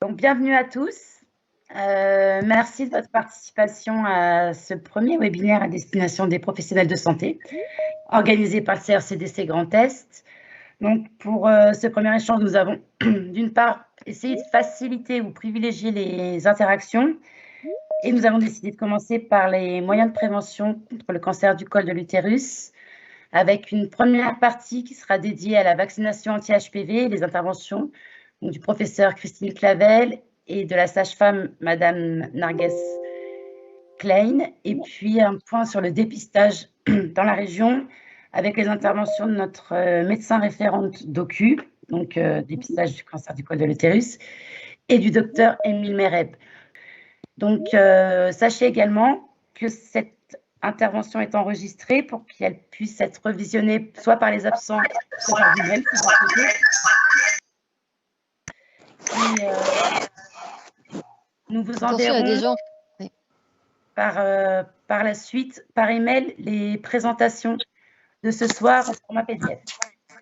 Donc, bienvenue à tous. Merci de votre participation à ce premier webinaire à destination des professionnels de santé, organisé par le CRCDC Grand Est. Donc, pour ce premier échange, nous avons d'une part essayé de faciliter ou privilégier les interactions, et nous avons décidé de commencer par les moyens de prévention contre le cancer du col de l'utérus, avec une première partie qui sera dédiée à la vaccination anti-HPV et les interventions du professeur Christine Clavel et de la sage-femme Madame Narges Klein, et puis un point sur le dépistage dans la région avec les interventions de notre médecin référente DOCU, donc dépistage du cancer du col de l'utérus, et du docteur Émile Mereb. Donc, sachez également que cette intervention est enregistrée pour qu'elle puisse être revisionnée soit par les absents, soit par vous-même. Nous vous enverrons par la suite, par email, les présentations de ce soir en format PDF.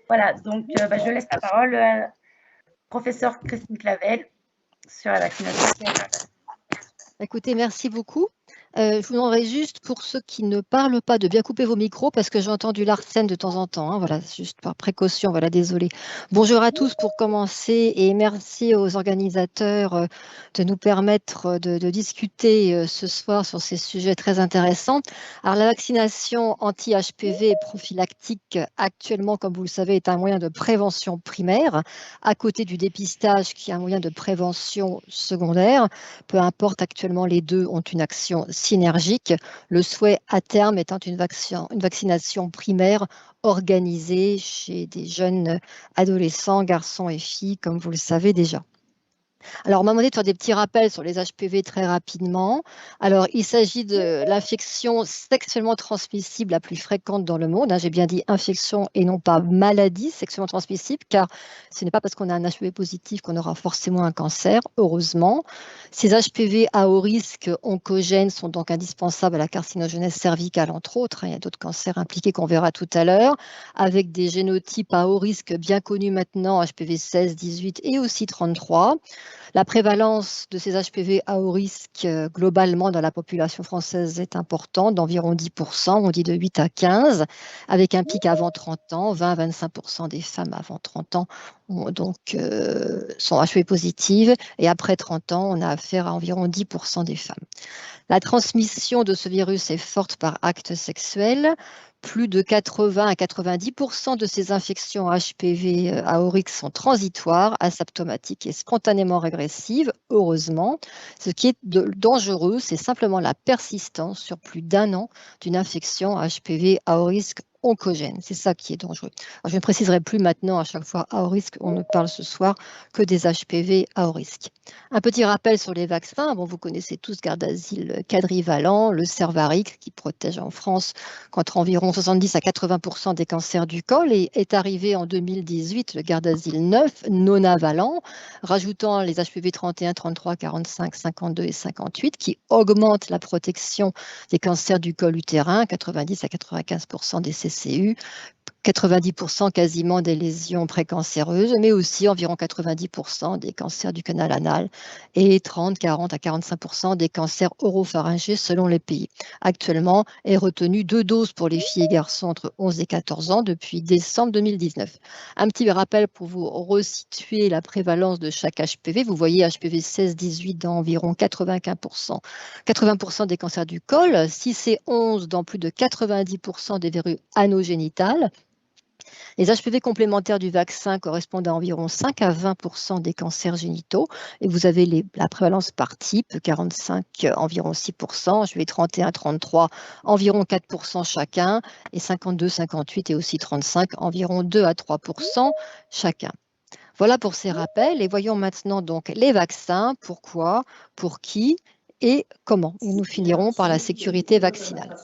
Voilà, donc je laisse la parole à professeur Christine Clavel sur la vaccination. Écoutez, merci beaucoup. Je vous demanderai juste, pour ceux qui ne parlent pas, de bien couper vos micros parce que j'ai entendu Larsen de temps en temps. Hein, voilà, juste par précaution, voilà, désolé. Bonjour à tous pour commencer et merci aux organisateurs de nous permettre de discuter ce soir sur ces sujets très intéressants. Alors, la vaccination anti-HPV prophylactique, actuellement, comme vous le savez, est un moyen de prévention primaire, à côté du dépistage qui est un moyen de prévention secondaire. Peu importe, actuellement, les deux ont une action synergique, le souhait à terme étant une vaccination primaire organisée chez des jeunes adolescents, garçons et filles, comme vous le savez déjà. Alors, on m'a demandé de faire des petits rappels sur les HPV très rapidement. Alors, il s'agit de l'infection sexuellement transmissible la plus fréquente dans le monde. Hein, j'ai bien dit infection et non pas maladie sexuellement transmissible, car ce n'est pas parce qu'on a un HPV positif qu'on aura forcément un cancer, heureusement. Ces HPV à haut risque oncogènes sont donc indispensables à la carcinogenèse cervicale, entre autres. Hein, il y a d'autres cancers impliqués qu'on verra tout à l'heure, avec des génotypes à haut risque bien connus maintenant, HPV 16, 18 et aussi 33. La prévalence de ces HPV à haut risque globalement dans la population française est importante, d'environ 10%, on dit de 8 à 15, avec un pic avant 30 ans. 20 à 25% des femmes avant 30 ans sont HPV positives, et après 30 ans, on a affaire à environ 10% des femmes. La transmission de ce virus est forte par acte sexuel. Plus de 80 à 90% de ces infections HPV à haut risque sont transitoires, asymptomatiques et spontanément régressives, heureusement. Ce qui est dangereux, c'est simplement la persistance sur plus d'un an d'une infection HPV à haut risque oncogène. C'est ça qui est dangereux. Alors, je ne préciserai plus maintenant à chaque fois à haut risque, on ne parle ce soir que des HPV à haut risque. Un petit rappel sur les vaccins. Bon, vous connaissez tous Gardasil quadrivalent, le Cervarix qui protège en France contre environ 70 à 80% des cancers du col, et est arrivé en 2018 le Gardasil 9 nonavalent, rajoutant les HPV 31, 33, 45, 52 et 58 qui augmentent la protection des cancers du col utérin, 90 à 95% des CCU, 90% quasiment des lésions précancéreuses, mais aussi environ 90% des cancers du canal anal et 30, 40 à 45% des cancers oropharyngés selon les pays. Actuellement est retenu 2 doses pour les filles et garçons entre 11 et 14 ans depuis décembre 2019. Un petit rappel pour vous resituer la prévalence de chaque HPV. Vous voyez HPV 16-18 dans environ 80% des cancers du col, 6 et 11 dans plus de 90% des verrues anogénitales. Les HPV complémentaires du vaccin correspondent à environ 5 à 20% des cancers génitaux. Et vous avez la prévalence par type, 45, environ 6%, HPV 31, 33, environ 4% chacun, et 52, 58 et aussi 35, environ 2 à 3% chacun. Voilà pour ces rappels. Et voyons maintenant donc les vaccins. Pourquoi, pour qui et comment. Et nous finirons par la sécurité vaccinale.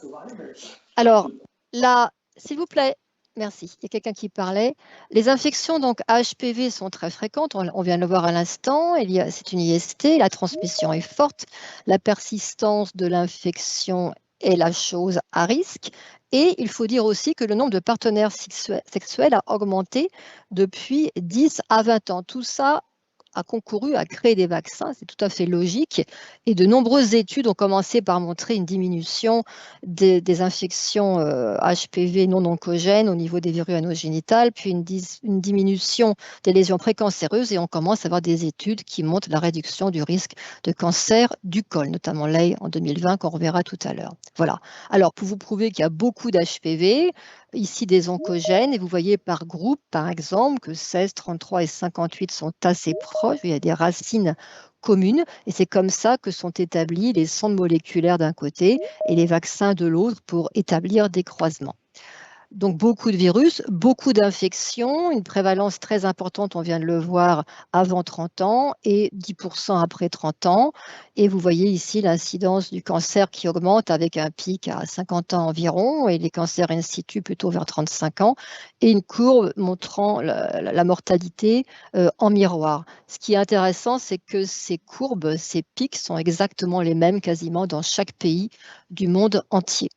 Alors, là, s'il vous plaît. Merci. Il y a quelqu'un qui parlait. Les infections donc HPV sont très fréquentes. On vient de le voir à l'instant. C'est une IST. La transmission est forte. La persistance de l'infection est la chose à risque. Et il faut dire aussi que le nombre de partenaires sexuels a augmenté depuis 10 à 20 ans. Tout ça a concouru à créer des vaccins, c'est tout à fait logique, et de nombreuses études ont commencé par montrer une diminution des infections HPV non oncogènes au niveau des virus anogénitales, puis une diminution des lésions précancéreuses, et on commence à avoir des études qui montrent la réduction du risque de cancer du col, notamment l'AI en 2020 qu'on reverra tout à l'heure. Voilà. Alors, pour vous prouver qu'il y a beaucoup d'HPV, ici des oncogènes, et vous voyez par groupe, par exemple, que 16, 33 et 58 sont assez proches, il y a des racines communes, et c'est comme ça que sont établis les sondes moléculaires d'un côté et les vaccins de l'autre pour établir des croisements. Donc, beaucoup de virus, beaucoup d'infections, une prévalence très importante, on vient de le voir, avant 30 ans et 10% après 30 ans. Et vous voyez ici l'incidence du cancer qui augmente avec un pic à 50 ans environ et les cancers in situ plutôt vers 35 ans et une courbe montrant la mortalité en miroir. Ce qui est intéressant, c'est que ces courbes, ces pics sont exactement les mêmes quasiment dans chaque pays du monde entier.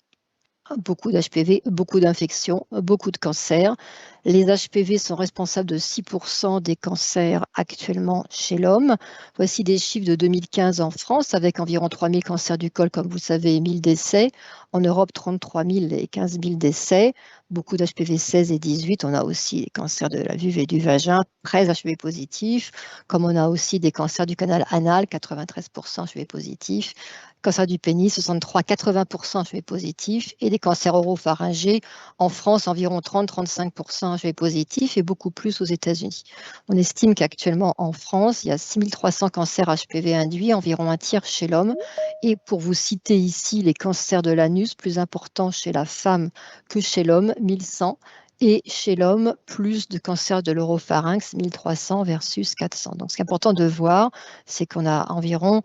Beaucoup d'HPV, beaucoup d'infections, beaucoup de cancers. Les HPV sont responsables de 6% des cancers actuellement chez l'homme. Voici des chiffres de 2015 en France, avec environ 3 000 cancers du col, comme vous savez, et 1 000 décès. En Europe, 33 000 et 15 000 décès. Beaucoup d'HPV 16 et 18. On a aussi des cancers de la vulve et du vagin, 13 HPV positifs, comme on a aussi des cancers du canal anal, 93% HPV positifs. Cancer du pénis, 63, 80% HPV positifs, et des cancers oropharyngés en France, environ 30-35% HPV positifs et beaucoup plus aux États-Unis. On estime qu'actuellement en France, il y a 6 300 cancers HPV induits, environ un tiers chez l'homme. Et pour vous citer ici les cancers de l'anus, plus importants chez la femme que chez l'homme, 1100. Et chez l'homme, plus de cancers de l'oropharynx, 1300 versus 400. Donc, ce qui est important de voir, c'est qu'on a environ,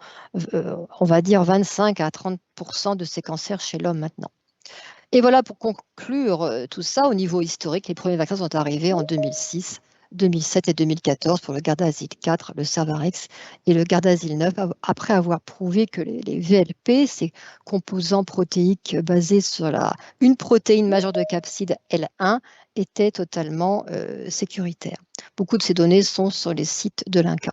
on va dire, 25 à 30% de ces cancers chez l'homme maintenant. Et voilà, pour conclure tout ça, au niveau historique, les premiers vaccins sont arrivés en 2006, 2007 et 2014 pour le Gardasil 4, le Cervarix et le Gardasil 9, après avoir prouvé que les VLP, ces composants protéiques basés sur une protéine majeure de capside L1, étaient totalement sécuritaires. Beaucoup de ces données sont sur les sites de l'INCa.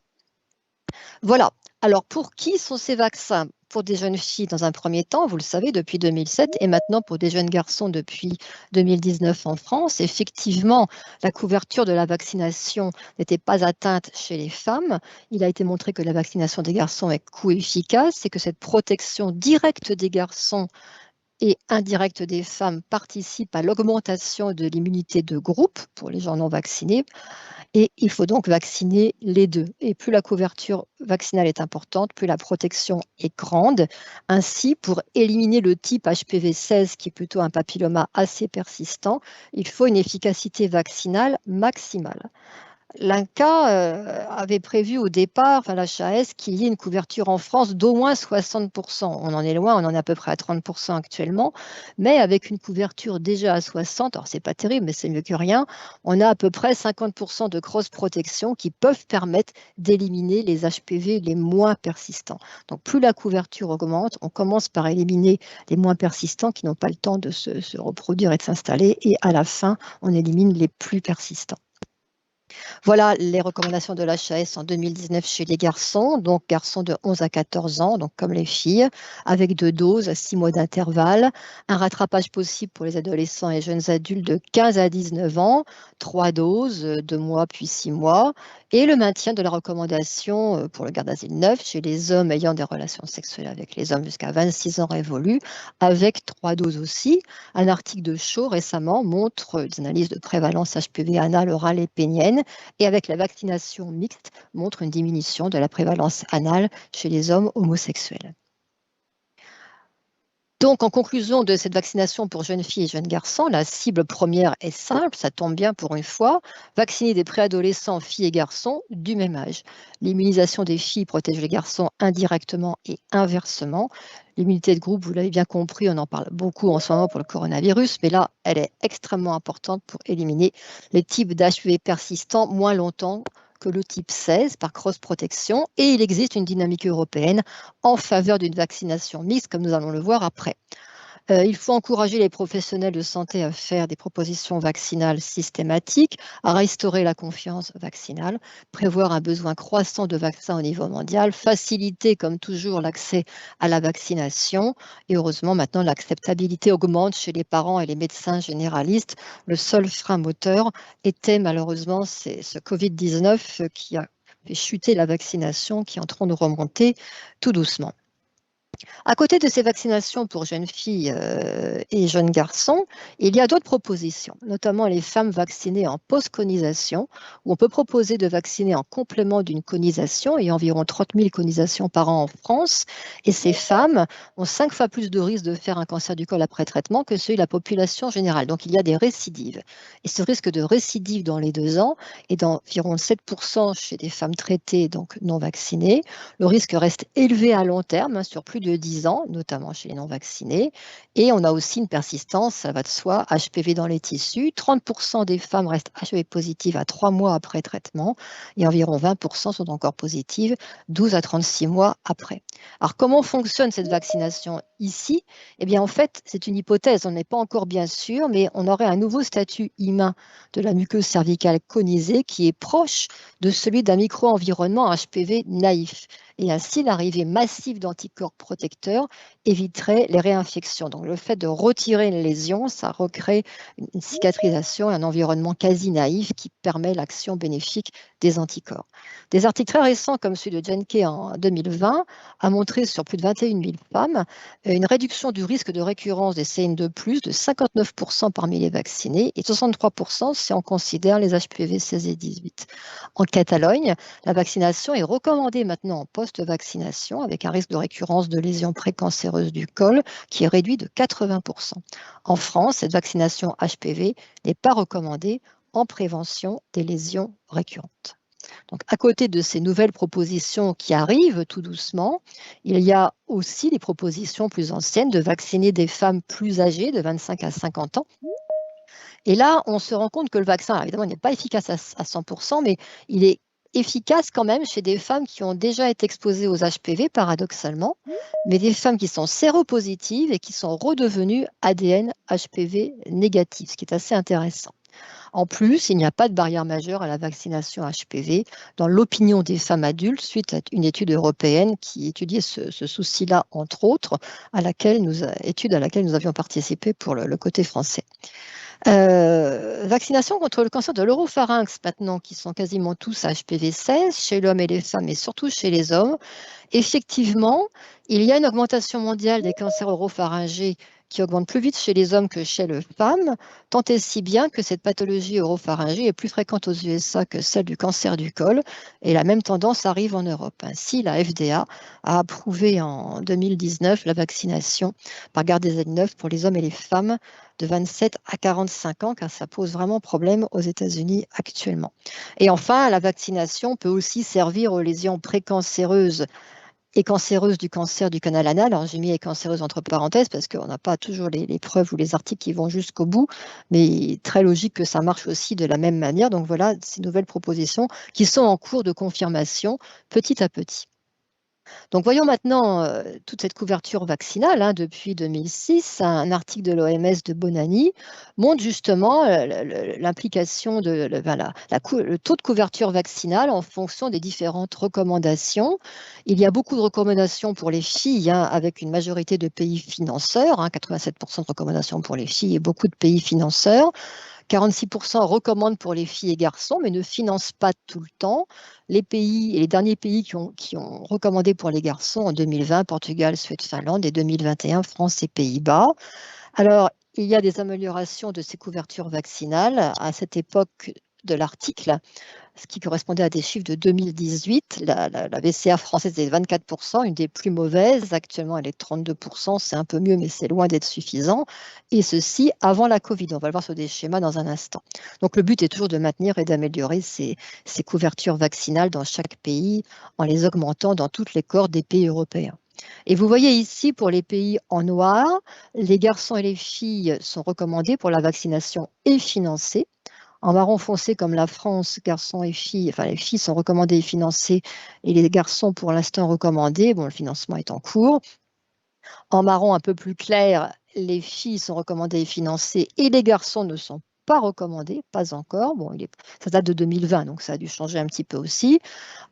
Voilà. Alors, pour qui sont ces vaccins? Pour des jeunes filles dans un premier temps, vous le savez, depuis 2007, et maintenant pour des jeunes garçons depuis 2019 en France. Effectivement, la couverture de la vaccination n'était pas atteinte chez les femmes. Il a été montré que la vaccination des garçons est coût-efficace et que cette protection directe des garçons et indirecte des femmes participe à l'augmentation de l'immunité de groupe pour les gens non vaccinés. Et il faut donc vacciner les deux. Et plus la couverture vaccinale est importante, plus la protection est grande. Ainsi, pour éliminer le type HPV-16, qui est plutôt un papilloma assez persistant, il faut une efficacité vaccinale maximale. L'INCa avait prévu au départ, enfin l'HAS, qu'il y ait une couverture en France d'au moins 60%. On en est loin, on en est à peu près à 30% actuellement, mais avec une couverture déjà à 60%, alors c'est pas terrible, mais c'est mieux que rien, on a à peu près 50% de cross-protection qui peuvent permettre d'éliminer les HPV les moins persistants. Donc plus la couverture augmente, on commence par éliminer les moins persistants qui n'ont pas le temps de se reproduire et de s'installer, et à la fin, on élimine les plus persistants. Voilà les recommandations de l'HAS en 2019 chez les garçons, donc garçons de 11 à 14 ans, donc comme les filles, avec 2 doses à 6 mois d'intervalle, un rattrapage possible pour les adolescents et jeunes adultes de 15 à 19 ans, 3 doses, 2 mois puis 6 mois, et le maintien de la recommandation pour le Gardasil 9 chez les hommes ayant des relations sexuelles avec les hommes jusqu'à 26 ans révolus, avec 3 doses aussi. Un article de Shaw récemment montre des analyses de prévalence HPV anal, orale et pénienne, et avec la vaccination mixte, montre une diminution de la prévalence anale chez les hommes homosexuels. Donc, en conclusion de cette vaccination pour jeunes filles et jeunes garçons, la cible première est simple, ça tombe bien pour une fois, vacciner des préadolescents, filles et garçons du même âge. L'immunisation des filles protège les garçons indirectement et inversement. L'immunité de groupe, vous l'avez bien compris, on en parle beaucoup en ce moment pour le coronavirus, mais là, elle est extrêmement importante pour éliminer les types d'HPV persistants moins longtemps que le type 16 par cross-protection, et il existe une dynamique européenne en faveur d'une vaccination mixte, comme nous allons le voir après. Il faut encourager les professionnels de santé à faire des propositions vaccinales systématiques, à restaurer la confiance vaccinale, prévoir un besoin croissant de vaccins au niveau mondial, faciliter comme toujours l'accès à la vaccination. Et heureusement, maintenant, l'acceptabilité augmente chez les parents et les médecins généralistes. Le seul frein moteur était malheureusement ce Covid-19 qui a fait chuter la vaccination, qui est en train de remonter tout doucement. À côté de ces vaccinations pour jeunes filles et jeunes garçons, il y a d'autres propositions, notamment les femmes vaccinées en post-conisation, où on peut proposer de vacciner en complément d'une conisation. Il y a environ 30 000 conisations par an en France, et ces femmes ont 5 fois plus de risque de faire un cancer du col après traitement que celui de la population générale. Donc il y a des récidives. Et ce risque de récidive dans les 2 ans est d'environ 7% chez des femmes traitées, donc non vaccinées. Le risque reste élevé à long terme, sur plus de 10 ans, notamment chez les non-vaccinés. Et on a aussi une persistance, ça va de soi, HPV dans les tissus. 30% des femmes restent HPV positives à 3 mois après traitement et environ 20% sont encore positives 12 à 36 mois après. Alors, comment fonctionne cette vaccination ici? Eh bien, en fait, c'est une hypothèse, on n'est pas encore bien sûr, mais on aurait un nouveau statut humain de la muqueuse cervicale conisée qui est proche de celui d'un micro-environnement HPV naïf. Et ainsi, l'arrivée massive d'anticorps protecteurs éviterait les réinfections. Donc, le fait de retirer une lésion, ça recrée une cicatrisation et un environnement quasi naïf qui permet l'action bénéfique des anticorps. Des articles très récents, comme celui de Jenke en 2020, a montré sur plus de 21 000 femmes une réduction du risque de récurrence des CN2+, de 59% parmi les vaccinés et 63% si on considère les HPV 16 et 18. En Catalogne, la vaccination est recommandée maintenant en post-vaccination avec un risque de récurrence de lésions précancéreuses du col qui est réduit de 80%. En France, cette vaccination HPV n'est pas recommandée en prévention des lésions récurrentes. Donc, à côté de ces nouvelles propositions qui arrivent tout doucement, il y a aussi les propositions plus anciennes de vacciner des femmes plus âgées, de 25 à 50 ans. Et là, on se rend compte que le vaccin, évidemment, n'est pas efficace à 100%, mais il est efficace quand même chez des femmes qui ont déjà été exposées aux HPV, paradoxalement, mais des femmes qui sont séropositives et qui sont redevenues ADN HPV négatif, ce qui est assez intéressant. En plus, il n'y a pas de barrière majeure à la vaccination HPV dans l'opinion des femmes adultes suite à une étude européenne qui étudiait ce souci-là, entre autres, étude à laquelle nous avions participé pour le côté français. Vaccination contre le cancer de l'oropharynx maintenant, qui sont quasiment tous HPV 16 chez l'homme et les femmes, et surtout chez les hommes. Effectivement, il y a une augmentation mondiale des cancers oropharyngés qui augmente plus vite chez les hommes que chez les femmes, tant et si bien que cette pathologie oropharyngée est plus fréquente aux USA que celle du cancer du col, et la même tendance arrive en Europe. Ainsi, la FDA a approuvé en 2019 la vaccination par Gardasil 9 pour les hommes et les femmes de 27 à 45 ans, car ça pose vraiment problème aux États-Unis actuellement. Et enfin, la vaccination peut aussi servir aux lésions précancéreuses et cancéreuses du cancer du canal anal. Alors, j'ai mis les cancéreuses entre parenthèses parce qu'on n'a pas toujours les preuves ou les articles qui vont jusqu'au bout, mais très logique que ça marche aussi de la même manière. Donc voilà, ces nouvelles propositions qui sont en cours de confirmation petit à petit. Donc voyons maintenant toute cette couverture vaccinale depuis 2006. Un article de l'OMS de Bonani montre justement l'implication de le taux de couverture vaccinale en fonction des différentes recommandations. Il y a beaucoup de recommandations pour les filles avec une majorité de pays financeurs, 87% de recommandations pour les filles et beaucoup de pays financeurs. 46% recommandent pour les filles et garçons, mais ne financent pas tout le temps. Les pays et les derniers pays qui ont recommandé pour les garçons en 2020, Portugal, Suède, Finlande, et 2021, France et Pays-Bas. Alors, il y a des améliorations de ces couvertures vaccinales. À cette époque de l'article, ce qui correspondait à des chiffres de 2018. La VCA française est 24%, une des plus mauvaises. Actuellement, elle est 32%. C'est un peu mieux, mais c'est loin d'être suffisant. Et ceci avant la Covid. On va le voir sur des schémas dans un instant. Donc, le but est toujours de maintenir et d'améliorer ces couvertures vaccinales dans chaque pays en les augmentant dans toutes les cohortes des pays européens. Et vous voyez ici, pour les pays en noir, les garçons et les filles sont recommandés pour la vaccination et financés. En marron foncé, comme la France, garçons et filles, enfin les filles sont recommandées et financées, et les garçons pour l'instant recommandés. Bon, le financement est en cours. En marron un peu plus clair, les filles sont recommandées et financées et les garçons ne sont pas recommandés, pas encore. Bon, ça date de 2020, donc ça a dû changer un petit peu aussi.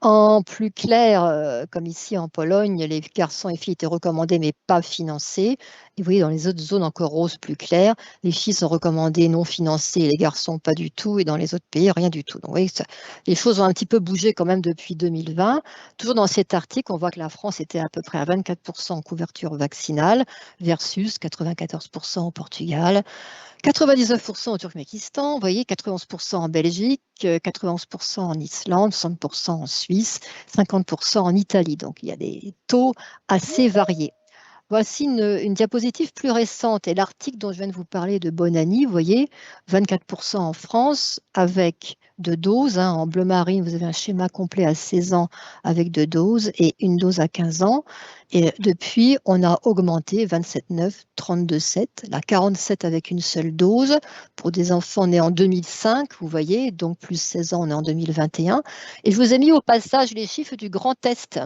En plus clair, comme ici en Pologne, les garçons et filles étaient recommandés mais pas financés. Et vous voyez, dans les autres zones encore roses plus claires, les filles sont recommandées non financées et les garçons pas du tout. Et dans les autres pays, rien du tout. Donc vous voyez, les choses ont un petit peu bougé quand même depuis 2020. Toujours dans cet article, on voit que la France était à peu près à 24% en couverture vaccinale versus 94% au Portugal. 99% au Turkménistan, vous voyez, 91% en Belgique, 91% en Islande, 60% en Suisse, 50% en Italie. Donc, il y a des taux assez variés. Voici une diapositive plus récente et l'article dont je viens de vous parler de Bonani, vous voyez, 24% en France avec 2 doses. En bleu marine, vous avez un schéma complet à 16 ans avec 2 doses et une dose à 15 ans. Et depuis, on a augmenté 27,9, 32,7, la 47 avec une seule dose pour des enfants nés en 2005, vous voyez, donc plus 16 ans, on est en 2021. Et je vous ai mis au passage les chiffres du grand test.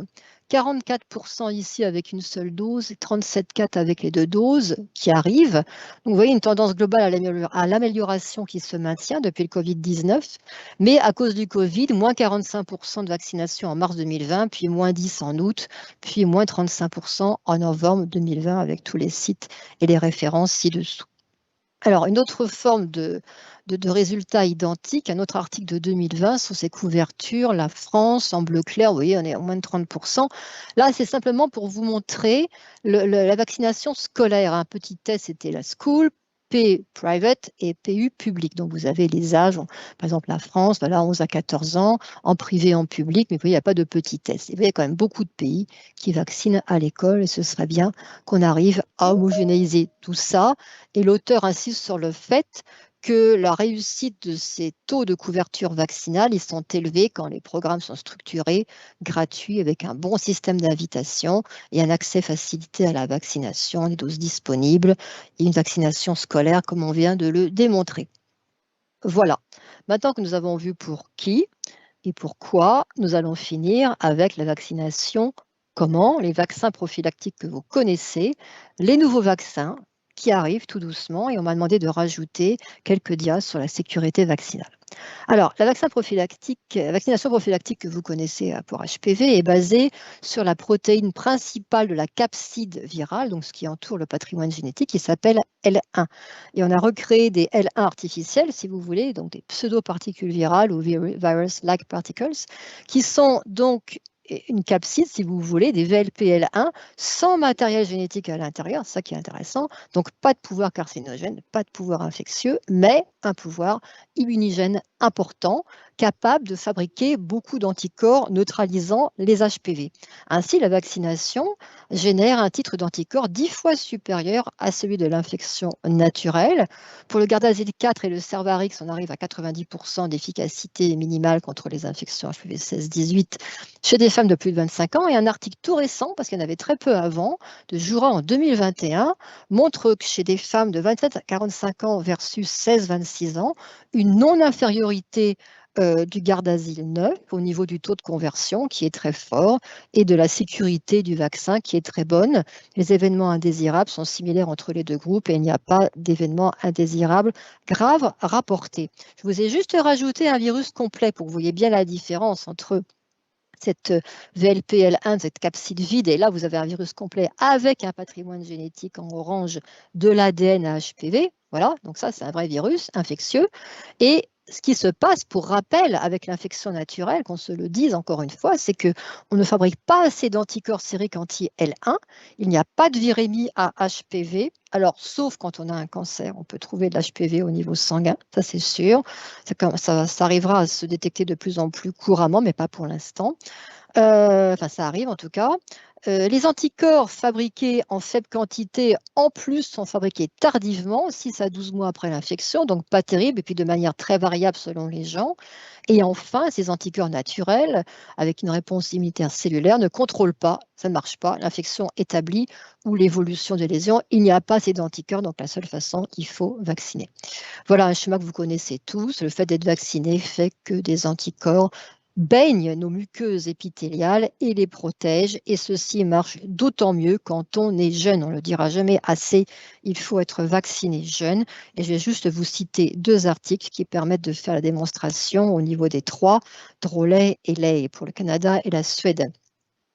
44% ici avec une seule dose, 37,4 avec les 2 doses qui arrivent. Donc, vous voyez une tendance globale à l'amélioration qui se maintient depuis le Covid-19, mais à cause du Covid, moins 45% de vaccination en mars 2020, puis moins 10 en août, puis moins 35% en novembre 2020 avec tous les sites et les références ci-dessous. Alors, une autre forme de résultats identiques, un autre article de 2020 sur ces couvertures, la France en bleu clair, vous voyez, on est à moins de 30%. Là, c'est simplement pour vous montrer la vaccination scolaire. Un petit test, c'était la school, P private et PU public. Donc, vous avez les âges, par exemple la France, voilà, 11 à 14 ans, en privé, en public, mais vous voyez, il n'y a pas de petit test. Et vous voyez, il y a quand même beaucoup de pays qui vaccinent à l'école et ce serait bien qu'on arrive à homogénéiser tout ça. Et l'auteur insiste sur le fait que la réussite de ces taux de couverture vaccinale, ils sont élevés quand les programmes sont structurés, gratuits, avec un bon système d'invitation et un accès facilité à la vaccination, des doses disponibles et une vaccination scolaire comme on vient de le démontrer. Voilà. Maintenant que nous avons vu pour qui et pourquoi, nous allons finir avec la vaccination. Comment? Les vaccins prophylactiques que vous connaissez, les nouveaux vaccins qui arrivent tout doucement et on m'a demandé de rajouter quelques dias sur la sécurité vaccinale. Alors, la vaccination prophylactique que vous connaissez pour HPV est basée sur la protéine principale de la capside virale, donc ce qui entoure le patrimoine génétique, qui s'appelle L1. Et on a recréé des L1 artificiels, si vous voulez, donc des pseudo-particules virales ou virus-like particles, qui sont donc une capside, si vous voulez, des VLP-L1 sans matériel génétique à l'intérieur, c'est ça qui est intéressant. Donc, pas de pouvoir carcinogène, pas de pouvoir infectieux, mais un pouvoir immunigène important, capable de fabriquer beaucoup d'anticorps neutralisant les HPV. Ainsi, la vaccination génère un titre d'anticorps 10 fois supérieur à celui de l'infection naturelle. Pour le Gardasil 4 et le Cervarix, on arrive à 90% d'efficacité minimale contre les infections HPV 16-18 chez des femmes de plus de 25 ans. Et un article tout récent, parce qu'il y en avait très peu avant, de Jura en 2021, montre que chez des femmes de 27 à 45 ans versus 16-26 ans, une non-infériorité du Gardasil 9 au niveau du taux de conversion qui est très fort et de la sécurité du vaccin qui est très bonne. Les événements indésirables sont similaires entre les deux groupes et il n'y a pas d'événements indésirables graves rapportés. Je vous ai juste rajouté un virus complet pour que vous voyez bien la différence entre cette VLP-L1, cette capside vide, et là vous avez un virus complet avec un patrimoine génétique en orange de l'ADN à HPV. Voilà, donc ça c'est un vrai virus infectieux. Et ce qui se passe, pour rappel, avec l'infection naturelle, qu'on se le dise encore une fois, c'est qu'on ne fabrique pas assez d'anticorps sériques anti-L1. Il n'y a pas de virémie à HPV. Alors, sauf quand on a un cancer, on peut trouver de l'HPV au niveau sanguin, ça c'est sûr. Ça arrivera à se détecter de plus en plus couramment, mais pas pour l'instant. Enfin, ça arrive en tout cas. Les anticorps fabriqués en faible quantité, en plus, sont fabriqués tardivement, 6 à 12 mois après l'infection, donc pas terrible, et puis de manière très variable selon les gens. Et enfin, ces anticorps naturels, avec une réponse immunitaire cellulaire, ne contrôlent pas, ça ne marche pas, l'infection établie ou l'évolution des lésions. Il n'y a pas assez d'anticorps, donc la seule façon, il faut vacciner. Voilà un schéma que vous connaissez tous. Le fait d'être vacciné fait que des anticorps baignent nos muqueuses épithéliales et les protègent. Et ceci marche d'autant mieux quand on est jeune. On ne le dira jamais assez, il faut être vacciné jeune. Et je vais juste vous citer 2 articles qui permettent de faire la démonstration au niveau des 3, Drolet et Ley pour le Canada et la Suède.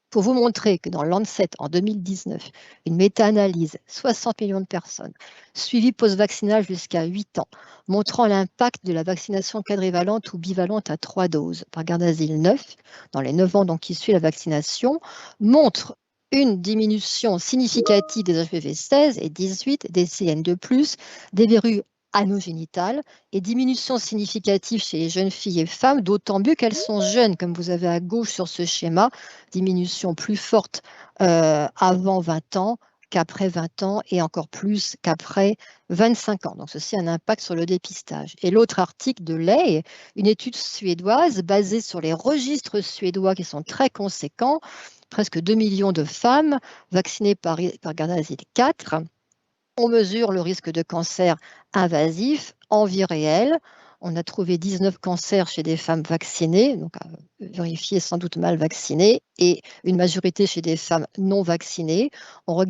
Pour vous montrer que dans Lancet, en 2019, une méta-analyse, 60 millions de personnes, suivies post-vaccinales jusqu'à 8 ans, montrant l'impact de la vaccination quadrivalente ou bivalente à 3 doses par Gardasil 9, dans les 9 ans donc, qui suivent la vaccination, montre une diminution significative des HPV 16 et 18, des CN2+, des verrues anogénitales et diminution significative chez les jeunes filles et femmes, d'autant mieux qu'elles sont jeunes, comme vous avez à gauche sur ce schéma, diminution plus forte avant 20 ans qu'après 20 ans et encore plus qu'après 25 ans. Donc, ceci a un impact sur le dépistage. Et l'autre article de Ley, une étude suédoise basée sur les registres suédois qui sont très conséquents, presque 2 millions de femmes vaccinées par Gardasil 4. On mesure le risque de cancer invasif en vie réelle. On a trouvé 19 cancers chez des femmes vaccinées, donc à vérifier sans doute mal vaccinées, et une majorité chez des femmes non vaccinées. On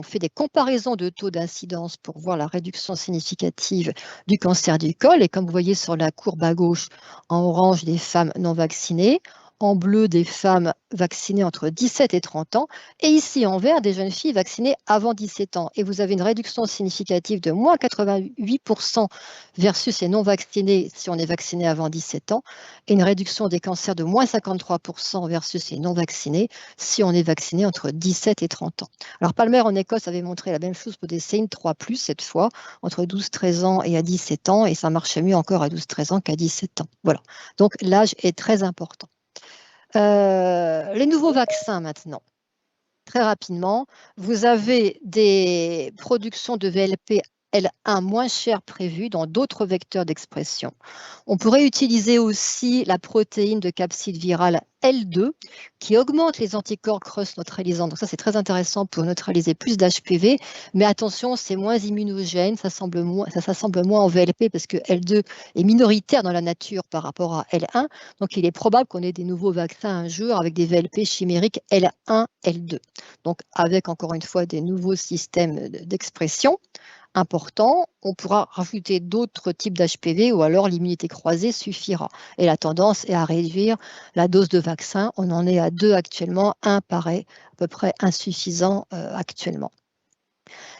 fait des comparaisons de taux d'incidence pour voir la réduction significative du cancer du col. Et comme vous voyez sur la courbe à gauche, en orange, des femmes non vaccinées, en bleu, des femmes vaccinées entre 17 et 30 ans, et ici en vert, des jeunes filles vaccinées avant 17 ans. Et vous avez une réduction significative de moins 88% versus les non vaccinés si on est vacciné avant 17 ans, et une réduction des cancers de moins 53% versus les non vaccinés si on est vacciné entre 17 et 30 ans. Alors Palmer en Écosse avait montré la même chose pour des CN3+, cette fois, entre 12-13 ans et à 17 ans, et ça marchait mieux encore à 12-13 ans qu'à 17 ans. Voilà. Donc l'âge est très important. Les nouveaux vaccins maintenant. Très rapidement, vous avez des productions de VLP L1 moins chères prévues dans d'autres vecteurs d'expression. On pourrait utiliser aussi la protéine de capside virale L2 qui augmente les anticorps cross-neutralisants. Donc ça, c'est très intéressant pour neutraliser plus d'HPV. Mais attention, c'est moins immunogène, ça s'assemble moins en VLP parce que L2 est minoritaire dans la nature par rapport à L1. Donc il est probable qu'on ait des nouveaux vaccins un jour avec des VLP chimériques L1, L2. Donc avec encore une fois des nouveaux systèmes d'expression importants, on pourra rajouter d'autres types d'HPV ou alors l'immunité croisée suffira. Et la tendance est à réduire la dose de vaccin. On en est à 2 actuellement, 1 paraît à peu près insuffisant actuellement.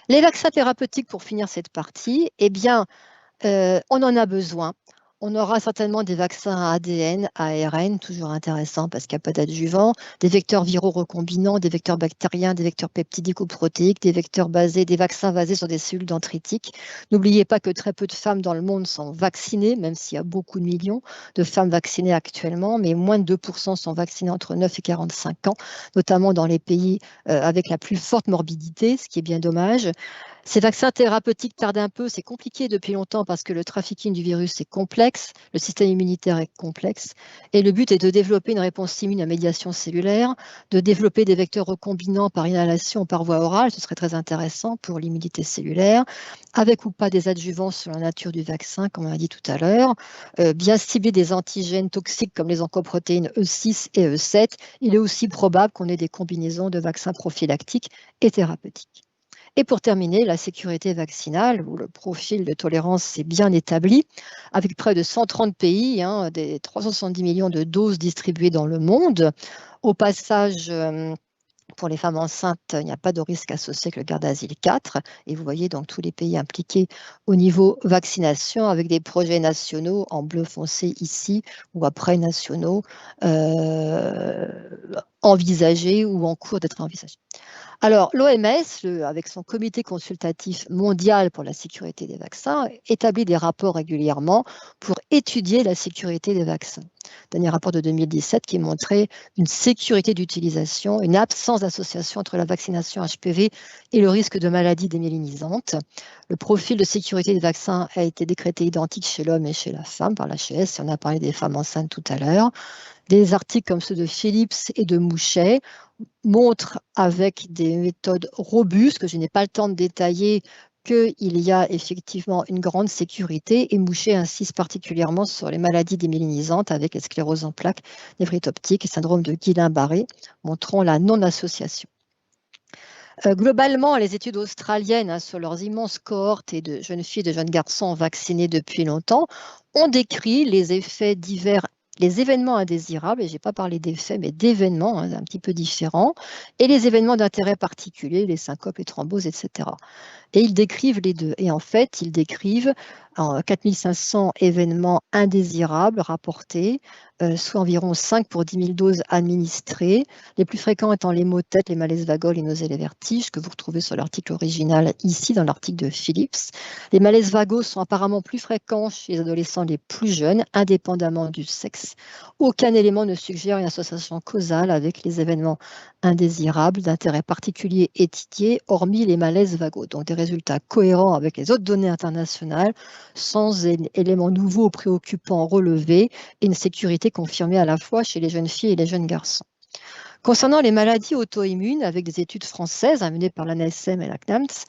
Les vaccins thérapeutiques, pour finir cette partie, eh bien, on en a besoin. On aura certainement des vaccins à ADN, ARN, toujours intéressant parce qu'il n'y a pas d'adjuvant, des vecteurs viraux recombinants, des vecteurs bactériens, des vecteurs peptidiques ou protéiques, des vaccins basés sur des cellules dendritiques. N'oubliez pas que très peu de femmes dans le monde sont vaccinées, même s'il y a beaucoup de millions de femmes vaccinées actuellement, mais moins de 2% sont vaccinées entre 9 et 45 ans, notamment dans les pays avec la plus forte morbidité, ce qui est bien dommage. Ces vaccins thérapeutiques tardent un peu, c'est compliqué depuis longtemps parce que le trafficking du virus est complexe, le système immunitaire est complexe, et le but est de développer une réponse immune à médiation cellulaire, de développer des vecteurs recombinants par inhalation ou par voie orale, ce serait très intéressant pour l'immunité cellulaire, avec ou pas des adjuvants sur la nature du vaccin, comme on a dit tout à l'heure, bien cibler des antigènes toxiques comme les oncoprotéines E6 et E7. Il est aussi probable qu'on ait des combinaisons de vaccins prophylactiques et thérapeutiques. Et pour terminer, la sécurité vaccinale, où le profil de tolérance est bien établi, avec près de 130 pays, des 370 millions de doses distribuées dans le monde. Au passage, pour les femmes enceintes, il n'y a pas de risque associé avec le Gardasil 4. Et vous voyez donc tous les pays impliqués au niveau vaccination avec des projets nationaux en bleu foncé ici ou après nationaux envisagés ou en cours d'être envisagés. Alors, l'OMS, avec son comité consultatif mondial pour la sécurité des vaccins, établit des rapports régulièrement pour étudier la sécurité des vaccins. Dernier rapport de 2017 qui montrait une sécurité d'utilisation, une absence d'association entre la vaccination HPV et le risque de maladies démyélinisantes. Le profil de sécurité des vaccins a été décrété identique chez l'homme et chez la femme par l'HES. On a parlé des femmes enceintes tout à l'heure. Des articles comme ceux de Phillips et de Mouchet montrent avec des méthodes robustes, que je n'ai pas le temps de détailler, qu'il y a effectivement une grande sécurité et Mouchet insiste particulièrement sur les maladies démyélinisantes avec les scléroses en plaques, névrite optique et syndrome de Guillain-Barré, montrant la non-association. Globalement, les études australiennes sur leurs immenses cohortes et de jeunes filles et de jeunes garçons vaccinés depuis longtemps ont décrit les effets divers, les événements indésirables, et je n'ai pas parlé d'effets, mais d'événements un petit peu différents, et les événements d'intérêt particulier, les syncopes, les thromboses, etc. Et ils décrivent les deux. Et en fait, ils décrivent 4500 événements indésirables rapportés, soit environ 5 pour 10 000 doses administrées, les plus fréquents étant les maux de tête, les malaises vagos, les nausées, les vertiges, que vous retrouvez sur l'article original ici, dans l'article de Phillips. Les malaises vagos sont apparemment plus fréquents chez les adolescents les plus jeunes, indépendamment du sexe. Aucun élément ne suggère une association causale avec les événements indésirables d'intérêt particulier étudiés, hormis les malaises vagos. Donc des résultats cohérents avec les autres données internationales, sans éléments nouveaux ou préoccupants relevés, et une sécurité confirmée à la fois chez les jeunes filles et les jeunes garçons. Concernant les maladies auto-immunes, avec des études françaises menées par l'ANSM et la CNAMS,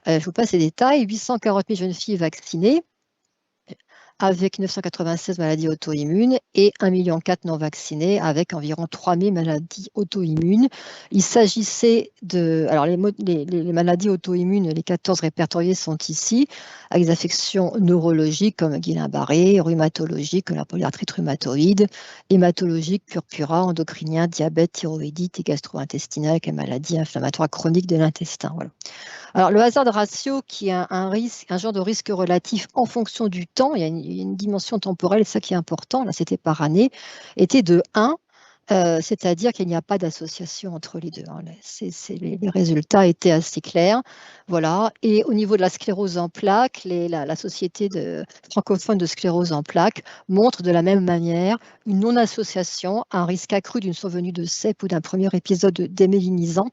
je vous passe les détails, 840 000 jeunes filles vaccinées, avec 996 maladies auto-immunes et 1,4 million non vaccinés avec environ 3 000 maladies auto-immunes. Il s'agissait de... Alors, les maladies auto-immunes, les 14 répertoriées sont ici, avec des affections neurologiques comme Guillain-Barré, rhumatologiques comme la polyarthrite rhumatoïde, hématologiques, purpura, endocrinien, diabète, thyroïdite et gastro-intestinale, avec les maladies inflammatoires chroniques de l'intestin. Voilà. Alors, le hazard ratio, qui est un genre de risque relatif en fonction du temps, il y a une dimension temporelle, c'est ça qui est important, là c'était par année, était de 1, c'est-à-dire qu'il n'y a pas d'association entre les deux. Les résultats étaient assez clairs. Voilà. Et au niveau de la sclérose en plaques, la Société francophone de sclérose en plaques montre de la même manière une non-association à un risque accru d'une survenue de CEP ou d'un premier épisode démélinisant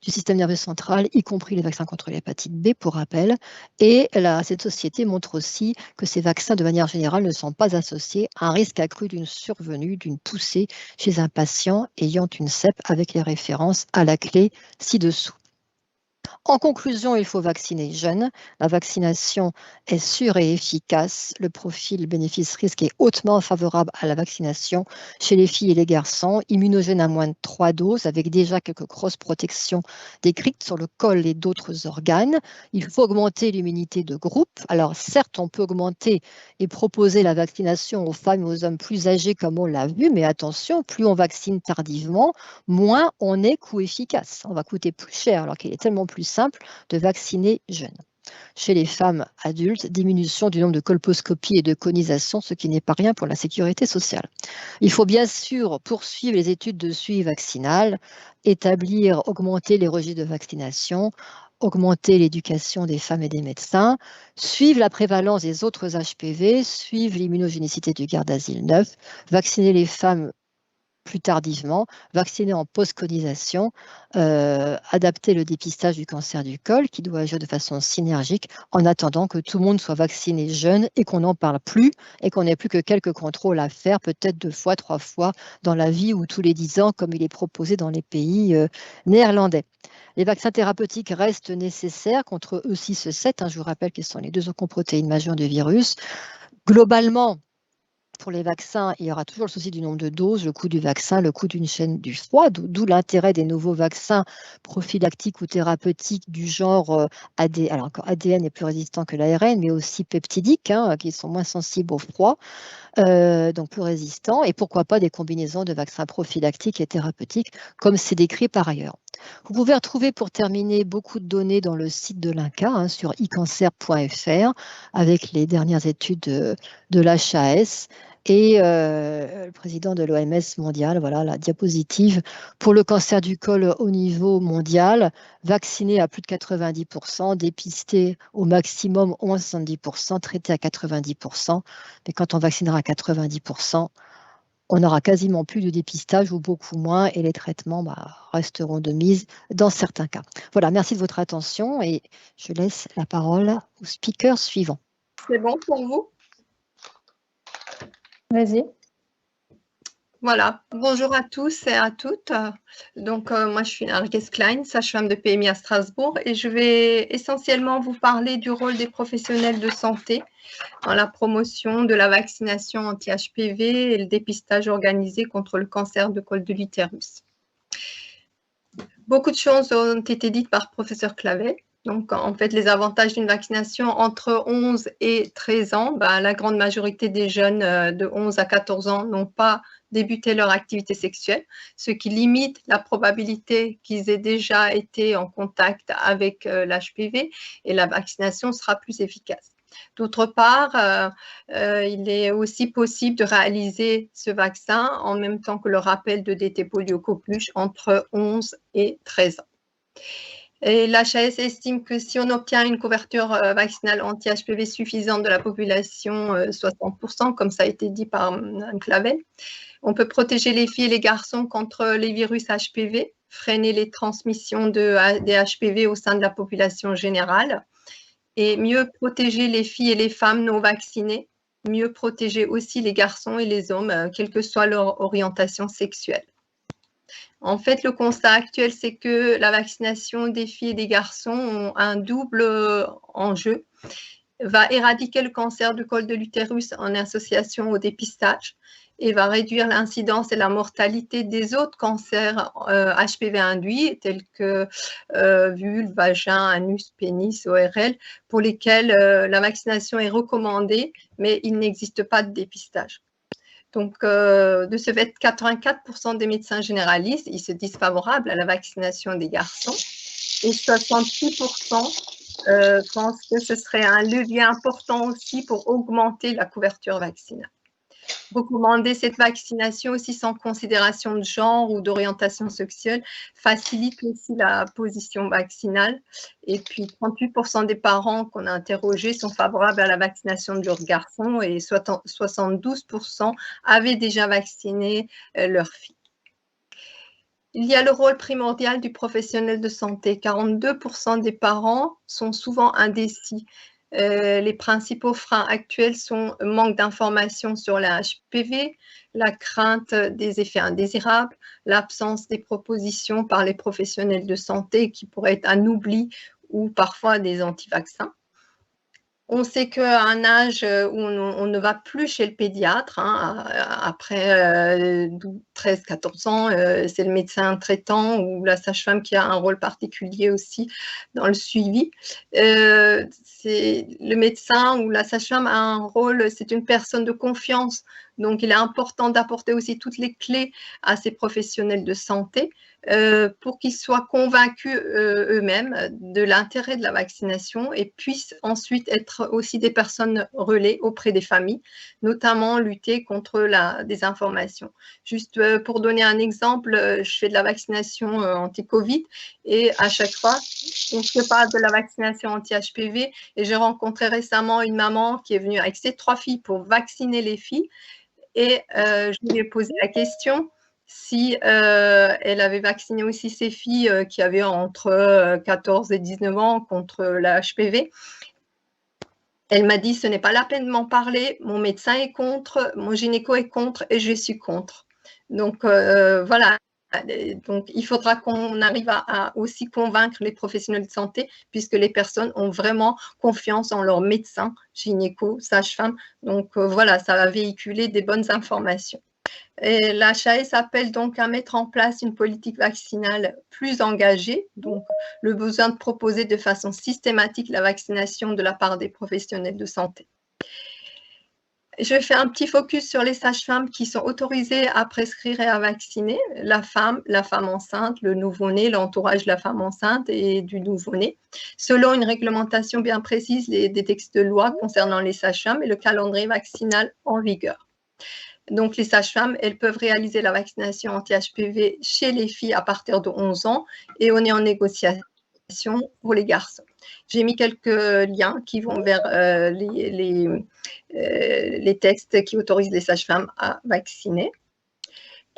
du système nerveux central, y compris les vaccins contre l'hépatite B, pour rappel. Et cette société montre aussi que ces vaccins, de manière générale, ne sont pas associés à un risque accru d'une survenue, d'une poussée chez un patient ayant une CEP, avec les références à la clé ci-dessous. En conclusion, il faut vacciner jeunes. La vaccination est sûre et efficace. Le profil bénéfice-risque est hautement favorable à la vaccination chez les filles et les garçons, immunogènes à moins de 3 doses, avec déjà quelques cross-protections décrites sur le col et d'autres organes. Il faut augmenter l'immunité de groupe. Alors certes, on peut augmenter et proposer la vaccination aux femmes et aux hommes plus âgés, comme on l'a vu, mais attention, plus on vaccine tardivement, moins on est coût efficace. On va coûter plus cher, alors qu'il est tellement plus simple de vacciner jeunes. Chez les femmes adultes, diminution du nombre de colposcopies et de conisations, ce qui n'est pas rien pour la sécurité sociale. Il faut bien sûr poursuivre les études de suivi vaccinal, augmenter les registres de vaccination, augmenter l'éducation des femmes et des médecins, suivre la prévalence des autres HPV, suivre l'immunogénicité du Gardasil 9, vacciner les femmes plus tardivement, vacciner en post-conisation, adapter le dépistage du cancer du col qui doit agir de façon synergique en attendant que tout le monde soit vacciné jeune et qu'on n'en parle plus et qu'on n'ait plus que quelques contrôles à faire, peut-être 2 fois, 3 fois dans la vie ou tous les 10 ans comme il est proposé dans les pays néerlandais. Les vaccins thérapeutiques restent nécessaires contre E6 E7, je vous rappelle qu'ils sont les 2 oncoprotéines majeures du virus. Globalement, pour les vaccins, il y aura toujours le souci du nombre de doses, le coût du vaccin, le coût d'une chaîne du froid, d'où l'intérêt des nouveaux vaccins prophylactiques ou thérapeutiques du genre ADN. Alors encore ADN est plus résistant que l'ARN, mais aussi peptidiques, qui sont moins sensibles au froid, donc plus résistants, et pourquoi pas des combinaisons de vaccins prophylactiques et thérapeutiques, comme c'est décrit par ailleurs. Vous pouvez retrouver, pour terminer, beaucoup de données dans le site de l'INCa, sur icancer.fr, avec les dernières études de l'HAS. Et le président de l'OMS mondial, voilà la diapositive, pour le cancer du col au niveau mondial, vacciné à plus de 90%, dépisté au maximum au moins 70%, traité à 90%. Mais quand on vaccinera à 90%, on n'aura quasiment plus de dépistage ou beaucoup moins et les traitements resteront de mise dans certains cas. Voilà, merci de votre attention et je laisse la parole au speaker suivant. C'est bon pour vous? Vas-y. Voilà, bonjour à tous et à toutes. Donc, moi, je suis Narges Klein, sage-femme de PMI à Strasbourg, et je vais essentiellement vous parler du rôle des professionnels de santé dans la promotion de la vaccination anti-HPV et le dépistage organisé contre le cancer de col de l'utérus. Beaucoup de choses ont été dites par professeur Clavel. Donc, en fait, les avantages d'une vaccination entre 11 et 13 ans, la grande majorité des jeunes de 11 à 14 ans n'ont pas débuté leur activité sexuelle, ce qui limite la probabilité qu'ils aient déjà été en contact avec l'HPV et la vaccination sera plus efficace. D'autre part, il est aussi possible de réaliser ce vaccin en même temps que le rappel de DT polio-coqueluche entre 11 et 13 ans. Et l'HAS estime que si on obtient une couverture vaccinale anti-HPV suffisante de la population, 60%, comme ça a été dit par Mme Clavel, on peut protéger les filles et les garçons contre les virus HPV, freiner les transmissions des HPV au sein de la population générale et mieux protéger les filles et les femmes non vaccinées, mieux protéger aussi les garçons et les hommes, quelle que soit leur orientation sexuelle. En fait, le constat actuel, c'est que la vaccination des filles et des garçons ont un double enjeu. Va éradiquer le cancer du col de l'utérus en association au dépistage et va réduire l'incidence et la mortalité des autres cancers HPV induits, tels que vulve, vagin, anus, pénis, ORL, pour lesquels la vaccination est recommandée, mais il n'existe pas de dépistage. Donc, de ce fait, 84% des médecins généralistes, ils se disent favorables à la vaccination des garçons et 66% pensent que ce serait un levier important aussi pour augmenter la couverture vaccinale. Recommander cette vaccination aussi sans considération de genre ou d'orientation sexuelle facilite aussi la position vaccinale. Et puis, 38% des parents qu'on a interrogés sont favorables à la vaccination de leurs garçons et 72% avaient déjà vacciné leurs filles. Il y a le rôle primordial du professionnel de santé. 42% des parents sont souvent indécis. Les principaux freins actuels sont le manque d'informations sur la HPV, la crainte des effets indésirables, l'absence des propositions par les professionnels de santé qui pourraient être un oubli ou parfois des anti-vaccins. On sait qu'à un âge où on ne va plus chez le pédiatre, après 13-14 ans, c'est le médecin traitant ou la sage-femme qui a un rôle particulier aussi dans le suivi. Le médecin ou la sage-femme a un rôle, c'est une personne de confiance, donc il est important d'apporter aussi toutes les clés à ces professionnels de santé pour qu'ils soient convaincus eux-mêmes de l'intérêt de la vaccination et puissent ensuite être aussi des personnes relais auprès des familles, notamment lutter contre la désinformation. Juste pour donner un exemple, je fais de la vaccination anti-Covid et à chaque fois, on se parle de la vaccination anti-HPV et j'ai rencontré récemment une maman qui est venue avec ses 3 filles pour vacciner les filles et je lui ai posé la question si elle avait vacciné aussi ses filles qui avaient entre 14 et 19 ans contre la HPV. Elle m'a dit, ce n'est pas la peine de m'en parler, mon médecin est contre, mon gynéco est contre et je suis contre. Donc, voilà. Donc, il faudra qu'on arrive à aussi convaincre les professionnels de santé puisque les personnes ont vraiment confiance en leurs médecins, gynéco, sage-femme. Donc, voilà, ça va véhiculer des bonnes informations. Et la HAS appelle donc à mettre en place une politique vaccinale plus engagée, donc le besoin de proposer de façon systématique la vaccination de la part des professionnels de santé. Je vais faire un petit focus sur les sages-femmes qui sont autorisées à prescrire et à vacciner la femme enceinte, le nouveau-né, l'entourage de la femme enceinte et du nouveau-né, selon une réglementation bien précise des textes de loi concernant les sages-femmes et le calendrier vaccinal en vigueur. Donc, les sages-femmes, elles peuvent réaliser la vaccination anti-HPV chez les filles à partir de 11 ans et on est en négociation pour les garçons. J'ai mis quelques liens qui vont vers les textes qui autorisent les sages-femmes à vacciner.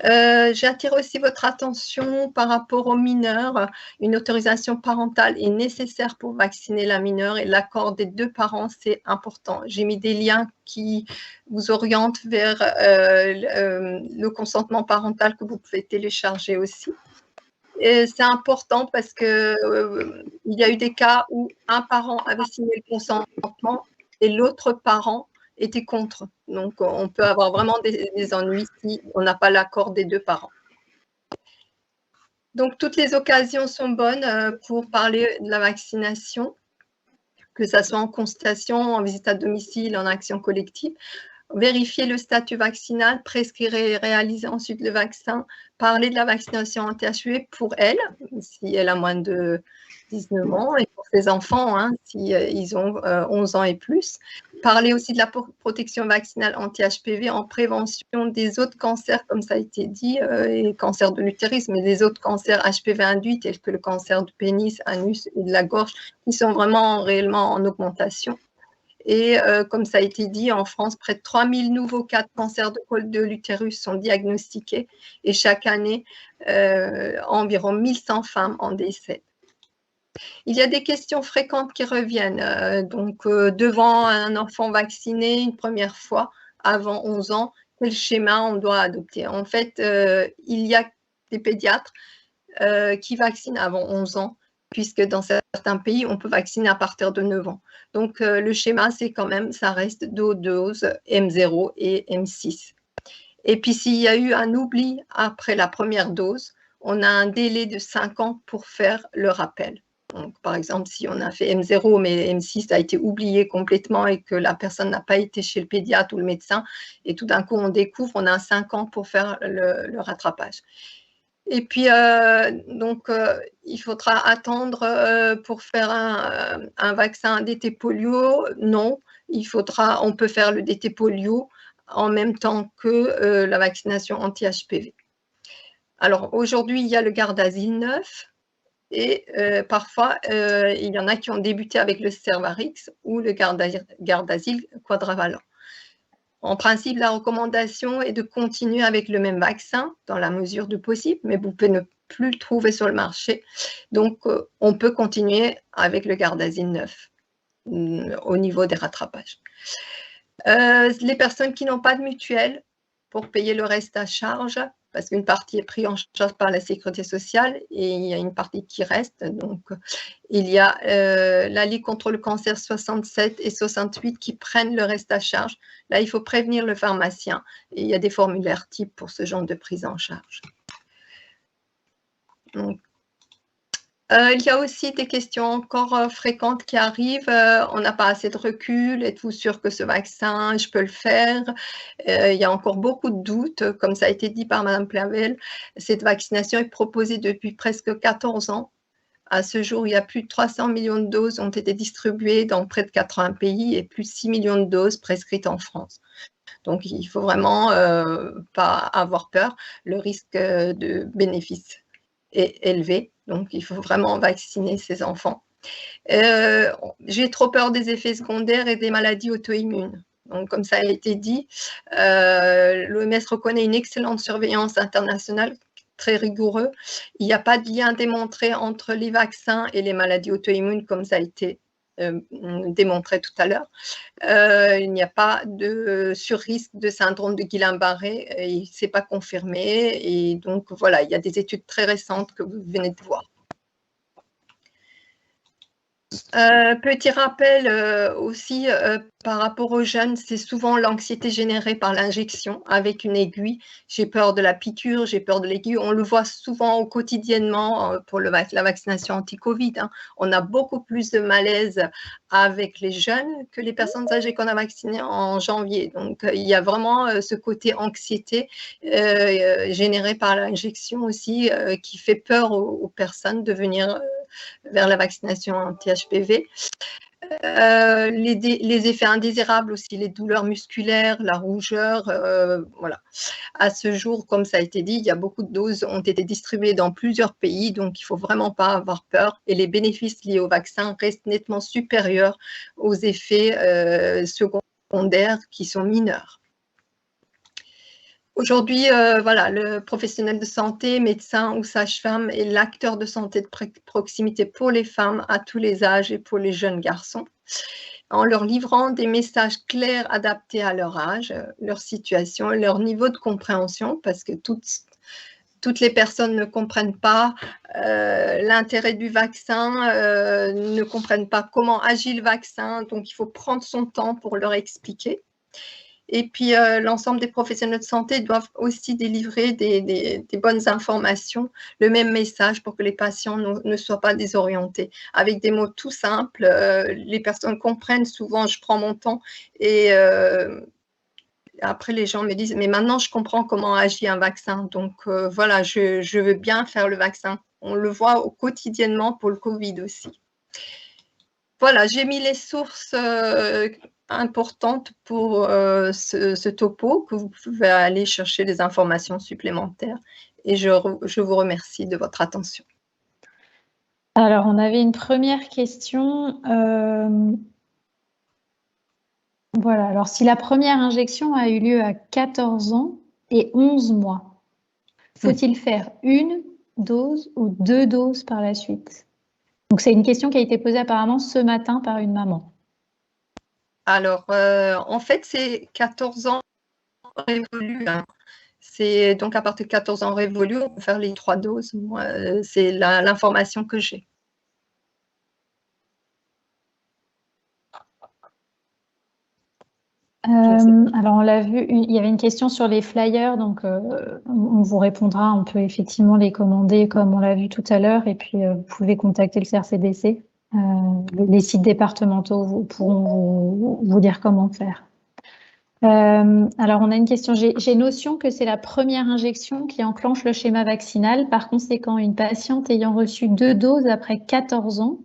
J'attire aussi votre attention par rapport aux mineurs. Une autorisation parentale est nécessaire pour vacciner la mineure et l'accord des 2 parents, c'est important. J'ai mis des liens qui vous orientent vers le consentement parental que vous pouvez télécharger aussi. C'est important parce que il y a eu des cas où un parent avait signé le consentement et l'autre parent était contre. Donc, on peut avoir vraiment des ennuis si on n'a pas l'accord des 2 parents. Donc, toutes les occasions sont bonnes pour parler de la vaccination, que ça soit en consultation, en visite à domicile, en action collective. Vérifier le statut vaccinal, prescrire et réaliser ensuite le vaccin, parler de la vaccination anti-HPV pour elle, si elle a moins de 19 ans, et pour ses enfants, hein, si ils ont 11 ans et plus. Parler aussi de la protection vaccinale anti-HPV en prévention des autres cancers, comme ça a été dit, et cancer de l'utérus, mais des autres cancers HPV induits, tels que le cancer du pénis, anus et de la gorge, qui sont vraiment réellement en augmentation. Et comme ça a été dit, en France, près de 3000 nouveaux cas de cancer de col de l'utérus sont diagnostiqués et chaque année, environ 1100 femmes en décèdent. Il y a des questions fréquentes qui reviennent. Devant un enfant vacciné une première fois, avant 11 ans, quel schéma on doit adopter? En fait, il y a des pédiatres qui vaccinent avant 11 ans, puisque dans certains pays, on peut vacciner à partir de 9 ans. Donc, le schéma, c'est quand même, ça reste 2 doses M0 et M6. Et puis, s'il y a eu un oubli après la première dose, on a un délai de 5 ans pour faire le rappel. Donc, par exemple, si on a fait M0, mais M6 a été oublié complètement et que la personne n'a pas été chez le pédiatre ou le médecin, et tout d'un coup, on découvre, on a 5 ans pour faire le rattrapage. Et puis, il faudra attendre pour faire un vaccin DT polio. Non, on peut faire le DT polio en même temps que la vaccination anti-HPV. Alors, aujourd'hui, il y a le Gardasil 9 et parfois, il y en a qui ont débuté avec le Cervarix ou le Gardasil quadrivalent. En principe, la recommandation est de continuer avec le même vaccin dans la mesure du possible, mais vous pouvez ne plus le trouver sur le marché. Donc, on peut continuer avec le Gardasil 9 au niveau des rattrapages. Les personnes qui n'ont pas de mutuelle pour payer le reste à charge, parce qu'une partie est prise en charge par la sécurité sociale et il y a une partie qui reste. Donc, il y a la Ligue contre le cancer 67 et 68 qui prennent le reste à charge. Là, il faut prévenir le pharmacien et il y a des formulaires types pour ce genre de prise en charge. Donc, il y a aussi des questions encore fréquentes qui arrivent. On n'a pas assez de recul. Êtes-vous sûr que ce vaccin, je peux le faire? Il y a encore beaucoup de doutes. Comme ça a été dit par Mme Plavel, cette vaccination est proposée depuis presque 14 ans. À ce jour, il y a plus de 300 millions de doses ont été distribuées dans près de 80 pays et plus de 6 millions de doses prescrites en France. Donc, il ne faut vraiment pas avoir peur. Le risque de bénéfice est élevé. Donc, il faut vraiment vacciner ces enfants. J'ai trop peur des effets secondaires et des maladies auto-immunes. Donc, comme ça a été dit, l'OMS reconnaît une excellente surveillance internationale, très rigoureux. Il n'y a pas de lien démontré entre les vaccins et les maladies auto-immunes, comme ça a été démontré tout à l'heure. Il n'y a pas de surrisque de syndrome de Guillain-Barré, ce n'est pas confirmé. Et donc, voilà, il y a des études très récentes que vous venez de voir. Petit rappel aussi par rapport aux jeunes, c'est souvent l'anxiété générée par l'injection avec une aiguille. J'ai peur de la piqûre, j'ai peur de l'aiguille. On le voit souvent quotidiennement pour la vaccination anti-Covid. Hein. On a beaucoup plus de malaise avec les jeunes que les personnes âgées qu'on a vaccinées en janvier. Donc, il y a vraiment ce côté anxiété généré par l'injection aussi qui fait peur aux personnes de venir vers la vaccination anti-HPV. Les effets indésirables aussi, les douleurs musculaires, la rougeur, voilà. À ce jour, comme ça a été dit, il y a beaucoup de doses ont été distribuées dans plusieurs pays, donc il ne faut vraiment pas avoir peur. Et les bénéfices liés au vaccin restent nettement supérieurs aux effets secondaires qui sont mineurs. Aujourd'hui, voilà, le professionnel de santé, médecin ou sage-femme est l'acteur de santé de proximité pour les femmes à tous les âges et pour les jeunes garçons, en leur livrant des messages clairs adaptés à leur âge, leur situation, leur niveau de compréhension, parce que toutes les personnes ne comprennent pas l'intérêt du vaccin, ne comprennent pas comment agit le vaccin, donc il faut prendre son temps pour leur expliquer. Et puis, l'ensemble des professionnels de santé doivent aussi délivrer des bonnes informations, le même message pour que les patients ne soient pas désorientés. Avec des mots tout simples, les personnes comprennent souvent, je prends mon temps et après les gens me disent « mais maintenant je comprends comment agit un vaccin ». Donc voilà, je veux bien faire le vaccin. On le voit quotidiennement pour le Covid aussi. Voilà, j'ai mis les sources importantes pour ce topo, que vous pouvez aller chercher des informations supplémentaires. Et je vous remercie de votre attention. Alors, on avait une première question. Voilà, alors si la première injection a eu lieu à 14 ans et 11 mois, faut-il faire une dose ou 2 doses par la suite? Donc, c'est une question qui a été posée apparemment ce matin par une maman. Alors, en fait, c'est 14 ans révolus. Hein. C'est donc à partir de 14 ans révolus, on peut faire les 3 doses. C'est l'information que j'ai. Alors, on l'a vu, il y avait une question sur les flyers, donc on vous répondra, on peut effectivement les commander comme on l'a vu tout à l'heure, et puis vous pouvez contacter le CRCDC. Les sites départementaux pourront vous dire comment faire. Alors, on a une question. J'ai notion que c'est la première injection qui enclenche le schéma vaccinal. Par conséquent, une patiente ayant reçu 2 doses après 14 ans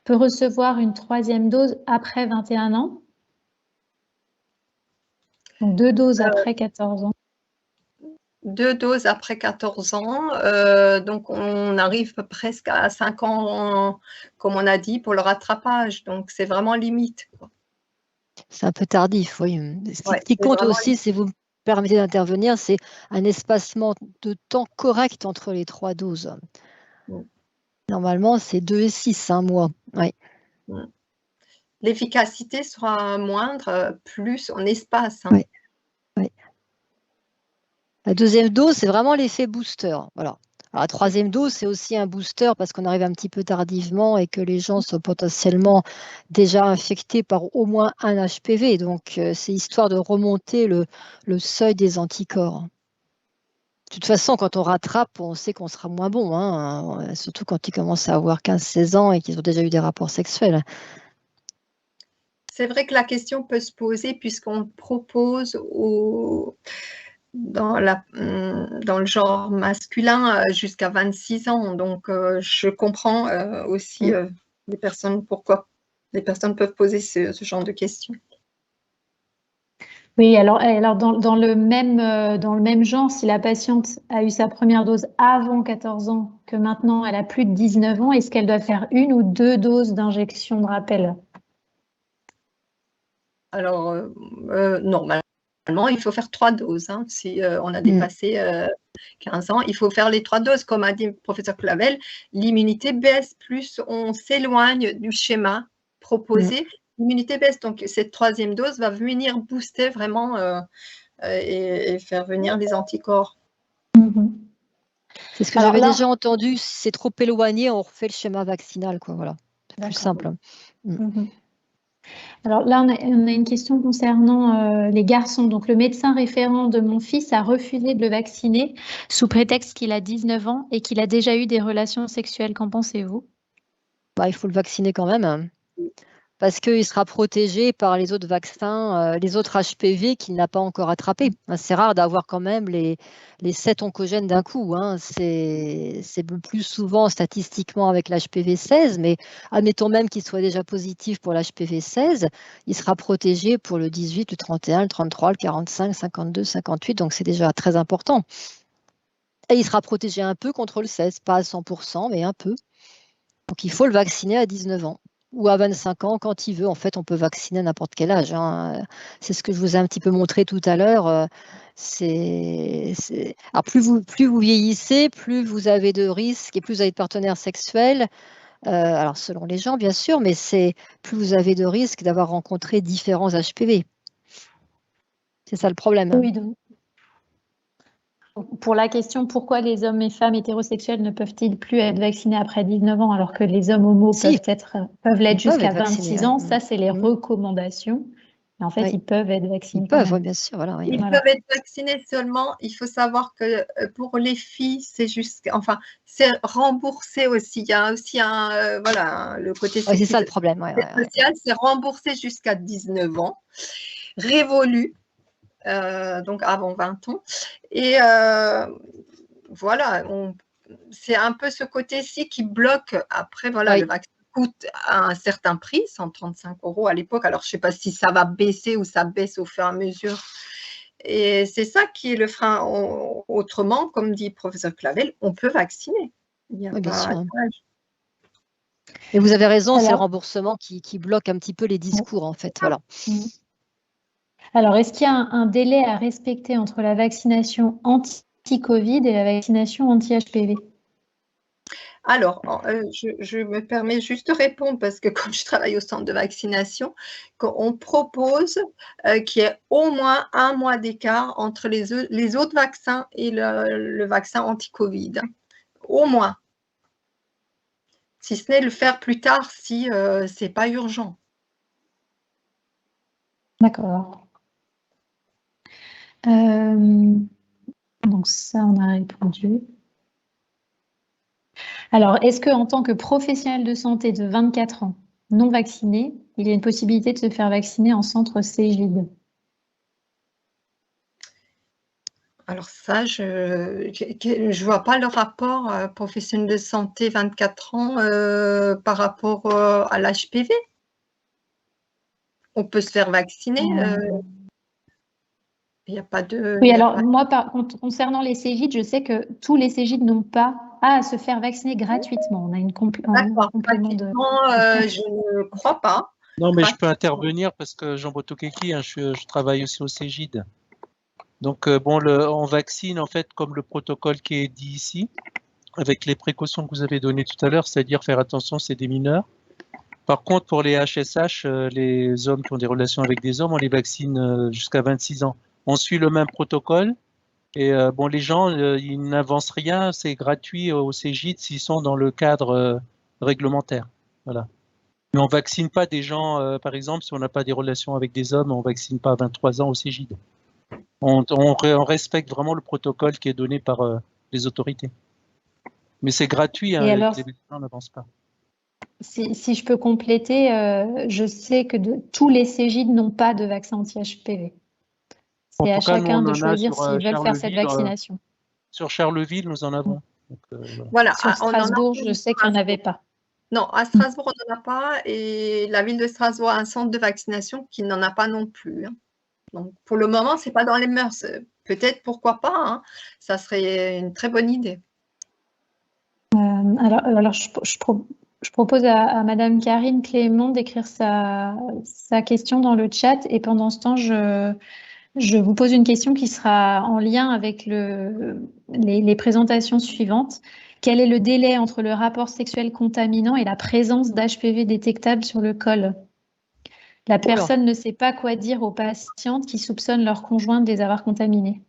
peut recevoir une 3e dose après 21 ans. Donc, 2 doses après 14 ans. 2 doses après 14 ans. Donc, on arrive presque à 5 ans, comme on a dit, pour le rattrapage. Donc, c'est vraiment limite. C'est un peu tardif, oui. Ce qui compte aussi, si vous me permettez d'intervenir, c'est un espacement de temps correct entre les 3 doses. Normalement, c'est 2 et 6 mois. Ouais. L'efficacité sera moindre, plus on espace. Oui. Oui. La 2e dose, c'est vraiment l'effet booster. Voilà. Alors, la 3e dose, c'est aussi un booster parce qu'on arrive un petit peu tardivement et que les gens sont potentiellement déjà infectés par au moins un HPV. Donc, c'est histoire de remonter le seuil des anticorps. De toute façon, quand on rattrape, on sait qu'on sera moins bon, hein, surtout quand ils commencent à avoir 15-16 ans et qu'ils ont déjà eu des rapports sexuels. C'est vrai que la question peut se poser puisqu'on propose dans le genre masculin jusqu'à 26 ans. Donc, je comprends aussi les personnes, pourquoi les personnes peuvent poser ce genre de questions. Oui, alors dans le même genre, si la patiente a eu sa première dose avant 14 ans, que maintenant elle a plus de 19 ans, est-ce qu'elle doit faire 1 ou 2 doses d'injection de rappel? Alors, normalement, il faut faire 3 doses. Hein. Si on a dépassé 15 ans, il faut faire les 3 doses. Comme a dit le professeur Clavel, l'immunité baisse, plus on s'éloigne du schéma proposé, l'immunité baisse. Donc, cette 3e dose va venir booster vraiment et faire venir les anticorps. C'est ce que j'avais déjà entendu. Si c'est trop éloigné, on refait le schéma vaccinal. Quoi, voilà. C'est plus simple. Alors là, on a une question concernant les garçons. Donc, le médecin référent de mon fils a refusé de le vacciner sous prétexte qu'il a 19 ans et qu'il a déjà eu des relations sexuelles. Qu'en pensez-vous? Il faut le vacciner quand même. Parce qu'il sera protégé par les autres vaccins, les autres HPV qu'il n'a pas encore attrapés. C'est rare d'avoir quand même les 7 oncogènes d'un coup. C'est le plus souvent statistiquement avec l'HPV 16, mais admettons même qu'il soit déjà positif pour l'HPV 16, il sera protégé pour le 18, le 31, le 33, le 45, 52, 58, donc c'est déjà très important. Et il sera protégé un peu contre le 16, pas à 100%, mais un peu. Donc il faut le vacciner à 19 ans. ou à 25 ans, quand il veut. En fait, on peut vacciner à n'importe quel âge, hein. C'est ce que je vous ai un petit peu montré tout à l'heure. Alors, plus vous vieillissez, plus vous avez de risques et plus vous avez de partenaires sexuels. Alors, selon les gens, bien sûr, mais plus vous avez de risques d'avoir rencontré différents HPV. C'est ça le problème. Oui, donc, pour la question pourquoi les hommes et femmes hétérosexuels ne peuvent-ils plus être vaccinés après 19 ans alors que les hommes homos Si, peuvent l'être ils peuvent jusqu'à être vaccinés, 26 hein. ans, ça c'est les Mm. recommandations. Et en fait, Oui. ils peuvent être Ils vaccinés quand peuvent, oui, même. bien sûr. Voilà, oui, Ils oui. Voilà. peuvent être vaccinés seulement. Il faut savoir que pour les filles, c'est remboursé aussi. Il y a aussi le côté Ouais, c'est ça le sécurité problème. Ouais, ouais, ouais. sociale, c'est remboursé jusqu'à 19 ans, révolu, donc avant 20 ans. Et voilà, c'est un peu ce côté-ci qui bloque. Après, voilà, Oui. le vaccin coûte à un certain prix, 135 € à l'époque. Alors, je ne sais pas si ça va baisser ou ça baisse au fur et à mesure. Et c'est ça qui est le frein. Autrement, comme dit le professeur Clavel, on peut vacciner. Il n'y a Oui, bien pas sûr. d'âge. Mais vous avez raison, c'est le Alors, remboursement qui bloque un petit peu les discours, en fait. Voilà. alors, est-ce qu'il y a un délai à respecter entre la vaccination anti-Covid et la vaccination anti-HPV? Alors, je me permets juste de répondre parce que comme je travaille au centre de vaccination, on propose qu'il y ait au moins 1 mois d'écart entre les autres vaccins et le vaccin anti-Covid. Au moins. Si ce n'est le faire plus tard si ce n'est pas urgent. D'accord. Donc ça, on a répondu. Alors, est-ce qu'en tant que professionnel de santé de 24 ans, non vacciné, il y a une possibilité de se faire vacciner en centre Cégide? Alors ça, je ne vois pas le rapport professionnel de santé 24 ans par rapport à l'HPV. On peut se faire vacciner. Il n'y a pas de… Oui, alors moi, par contre, concernant les Cégides, je sais que tous les Cégides n'ont pas à se faire vacciner gratuitement. On a un D'accord, complément de… je ne crois pas. Non, mais je peux intervenir parce que Jean Botokeki, je travaille aussi au Cégide. Donc, on vaccine en fait comme le protocole qui est dit ici, avec les précautions que vous avez données tout à l'heure, c'est-à-dire faire attention, c'est des mineurs. Par contre, pour les HSH, les hommes qui ont des relations avec des hommes, on les vaccine jusqu'à 26 ans. On suit le même protocole. Et les gens, ils n'avancent rien, c'est gratuit au Cégide s'ils sont dans le cadre réglementaire. Voilà. Mais on ne vaccine pas des gens, par exemple, si on n'a pas des relations avec des hommes, on ne vaccine pas à 23 ans au Cégide. On respecte vraiment le protocole qui est donné par les autorités. Mais c'est gratuit, hein, alors, les gens n'avancent pas. si je peux compléter, je sais que tous les Cégides n'ont pas de vaccin anti-HPV. C'est à chacun de choisir s'ils veulent faire cette vaccination. Sur Charleville, nous en avons. Donc, voilà. Sur Strasbourg, je sais qu'il n'y en avait pas. Non, à Strasbourg, on n'en a pas. Et la ville de Strasbourg a un centre de vaccination qui n'en a pas non plus. Donc, pour le moment, ce n'est pas dans les mœurs. Peut-être, pourquoi pas, hein. Ça serait une très bonne idée. Alors je propose à Madame Karine Clément d'écrire sa question dans le chat. Et pendant ce temps, je vous pose une question qui sera en lien avec les présentations suivantes. Quel est le délai entre le rapport sexuel contaminant et la présence d'HPV détectable sur le col? La personne ne sait pas quoi dire aux patientes qui soupçonnent leur conjoint de les avoir contaminés.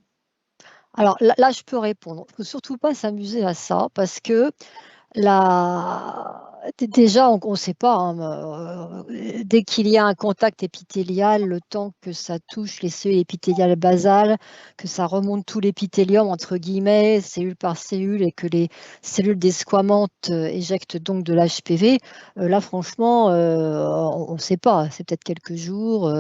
Alors là, je peux répondre. Il ne faut surtout pas s'amuser à ça parce que déjà, on ne sait pas, hein, dès qu'il y a un contact épithélial, le temps que ça touche les cellules épithéliales basales, que ça remonte tout l'épithélium, entre guillemets, cellule par cellule, et que les cellules desquamantes éjectent donc de l'HPV, là, franchement, on ne sait pas. C'est peut-être quelques jours,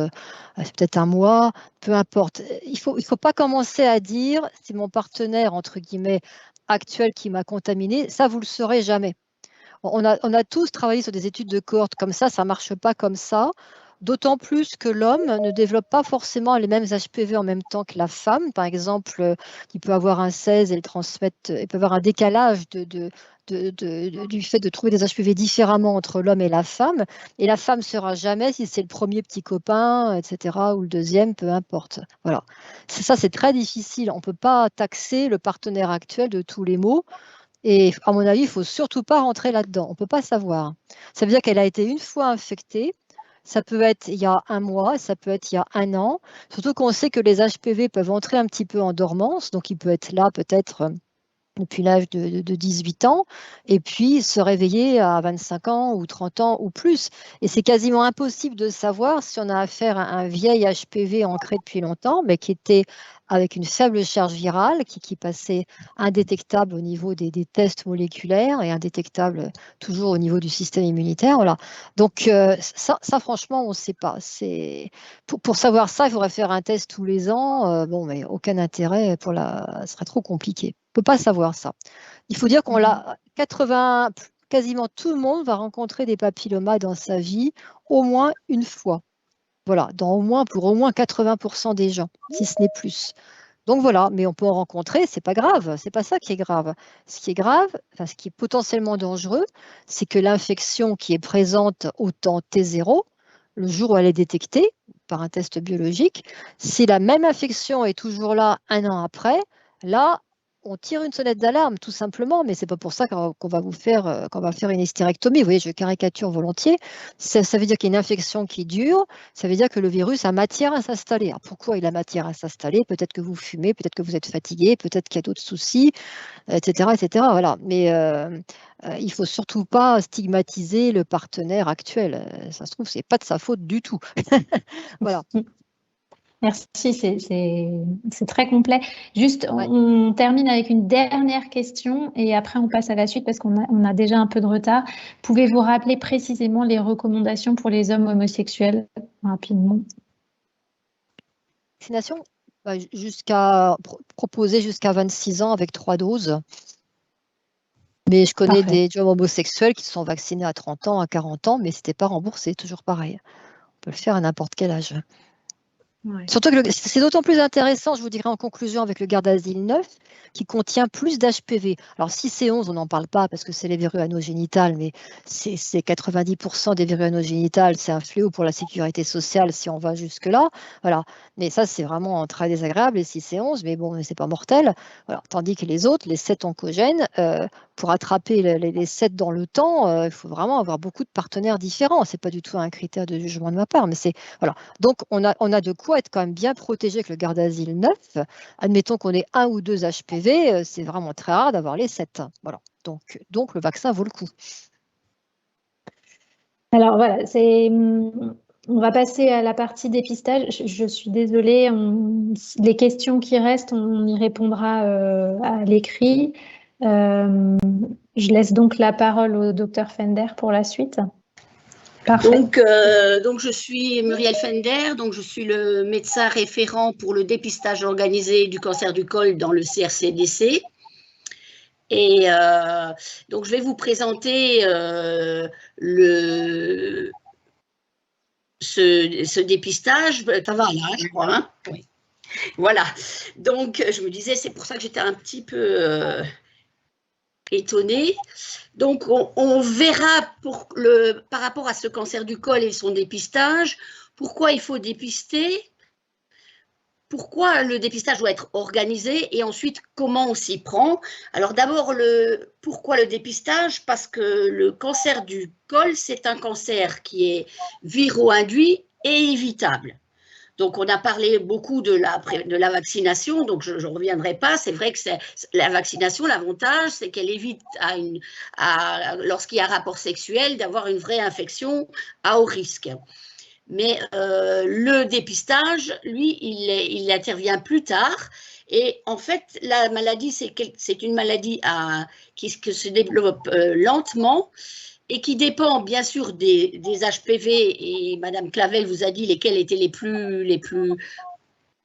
c'est peut-être un mois, peu importe. Il faut pas commencer à dire, c'est mon partenaire, entre guillemets, actuel qui m'a contaminé, ça, vous ne le saurez jamais. On a tous travaillé sur des études de cohorte comme ça ne marche pas comme ça. D'autant plus que l'homme ne développe pas forcément les mêmes HPV en même temps que la femme. Par exemple, il peut avoir un 16 et le transmettre, il peut avoir un décalage du fait de trouver des HPV différemment entre l'homme et la femme. Et la femme ne saura jamais si c'est le premier petit copain, etc., ou le deuxième, peu importe. Voilà. Ça, c'est très difficile. On ne peut pas taxer le partenaire actuel de tous les maux. Et à mon avis, il ne faut surtout pas rentrer là-dedans. On ne peut pas savoir. Ça veut dire qu'elle a été une fois infectée. Ça peut être il y a un mois, ça peut être il y a un an. Surtout qu'on sait que les HPV peuvent entrer un petit peu en dormance. Donc, il peut être là peut-être depuis l'âge de 18 ans, et puis se réveiller à 25 ans ou 30 ans ou plus. Et c'est quasiment impossible de savoir si on a affaire à un vieil HPV ancré depuis longtemps, mais qui était avec une faible charge virale, qui passait indétectable au niveau des tests moléculaires et indétectable toujours au niveau du système immunitaire. Voilà. Donc ça franchement, on ne sait pas. Pour savoir ça, il faudrait faire un test tous les ans. Bon, mais aucun intérêt ce serait trop compliqué. On ne peut pas savoir ça. Il faut dire qu'on l'a 80, quasiment tout le monde va rencontrer des papillomas dans sa vie au moins une fois. Voilà, pour au moins 80% des gens, si ce n'est plus. Donc voilà, mais on peut en rencontrer, c'est pas grave, c'est pas ça qui est grave. Ce qui est grave, enfin, ce qui est potentiellement dangereux, c'est que l'infection qui est présente au temps T0, le jour où elle est détectée par un test biologique, si la même infection est toujours là un an après, là, on tire une sonnette d'alarme, tout simplement, mais c'est pas pour ça qu'on va faire une hystérectomie. Vous voyez, je caricature volontiers. Ça veut dire qu'il y a une infection qui dure, ça veut dire que le virus a matière à s'installer. Alors pourquoi il a matière à s'installer? Peut-être que vous fumez, peut-être que vous êtes fatigué, peut-être qu'il y a d'autres soucis, etc., etc. Voilà. Mais il ne faut surtout pas stigmatiser le partenaire actuel. Ça se trouve, ce n'est pas de sa faute du tout. Voilà. Merci, c'est très complet. Juste, Ouais. on termine avec une dernière question et après on passe à la suite parce qu'on a déjà un peu de retard. Pouvez-vous rappeler précisément les recommandations pour les hommes homosexuels rapidement? Vaccination, proposer jusqu'à 26 ans avec 3 doses. Mais je connais Parfait. des hommes homosexuels qui se sont vaccinés à 30 ans, à 40 ans, mais ce n'était pas remboursé, toujours pareil. On peut le faire à n'importe quel âge. Ouais. Surtout que c'est d'autant plus intéressant, je vous dirais en conclusion, avec le Gardasil 9, qui contient plus d'HPV. Alors 6 et 11, on n'en parle pas parce que c'est les verrues anogénitales, mais c'est 90% des verrues anogénitales, c'est un fléau pour la sécurité sociale si on va jusque-là. Voilà. Mais ça, c'est vraiment très désagréable, les 6 et 11, mais bon, c'est pas mortel. Voilà. Tandis que les autres, les 7 oncogènes, pour attraper les 7 dans le temps, il faut vraiment avoir beaucoup de partenaires différents. Ce n'est pas du tout un critère de jugement de ma part, mais c'est... Voilà. Donc, on a de quoi être quand même bien protégé avec le Gardasil 9. Admettons qu'on ait 1 ou 2 HPV, c'est vraiment très rare d'avoir les 7. Voilà. Donc, le vaccin vaut le coup. Alors voilà, on va passer à la partie dépistage. Je suis désolée, les questions qui restent, on y répondra à l'écrit. Je laisse donc la parole au docteur Fender pour la suite. Parfait. Donc, je suis Muriel Fender, donc je suis le médecin référent pour le dépistage organisé du cancer du col dans le CRCDC. Et donc, je vais vous présenter ce dépistage. Ça va là, je crois. Hein, oui. Voilà. Donc, je me disais, c'est pour ça que j'étais un petit peu étonnée. Donc, on verra par rapport à ce cancer du col et son dépistage, pourquoi il faut dépister, pourquoi le dépistage doit être organisé et ensuite comment on s'y prend. Alors d'abord, pourquoi le dépistage? Parce que le cancer du col, c'est un cancer qui est viro-induit et évitable. Donc, on a parlé beaucoup de la vaccination, donc je ne reviendrai pas. C'est vrai que la vaccination, l'avantage, c'est qu'elle évite lorsqu'il y a un rapport sexuel d'avoir une vraie infection à haut risque. Mais le dépistage, lui, il intervient plus tard. Et en fait, la maladie, c'est une maladie qui se développe lentement et qui dépend bien sûr des HPV, et Madame Clavel vous a dit lesquels étaient les plus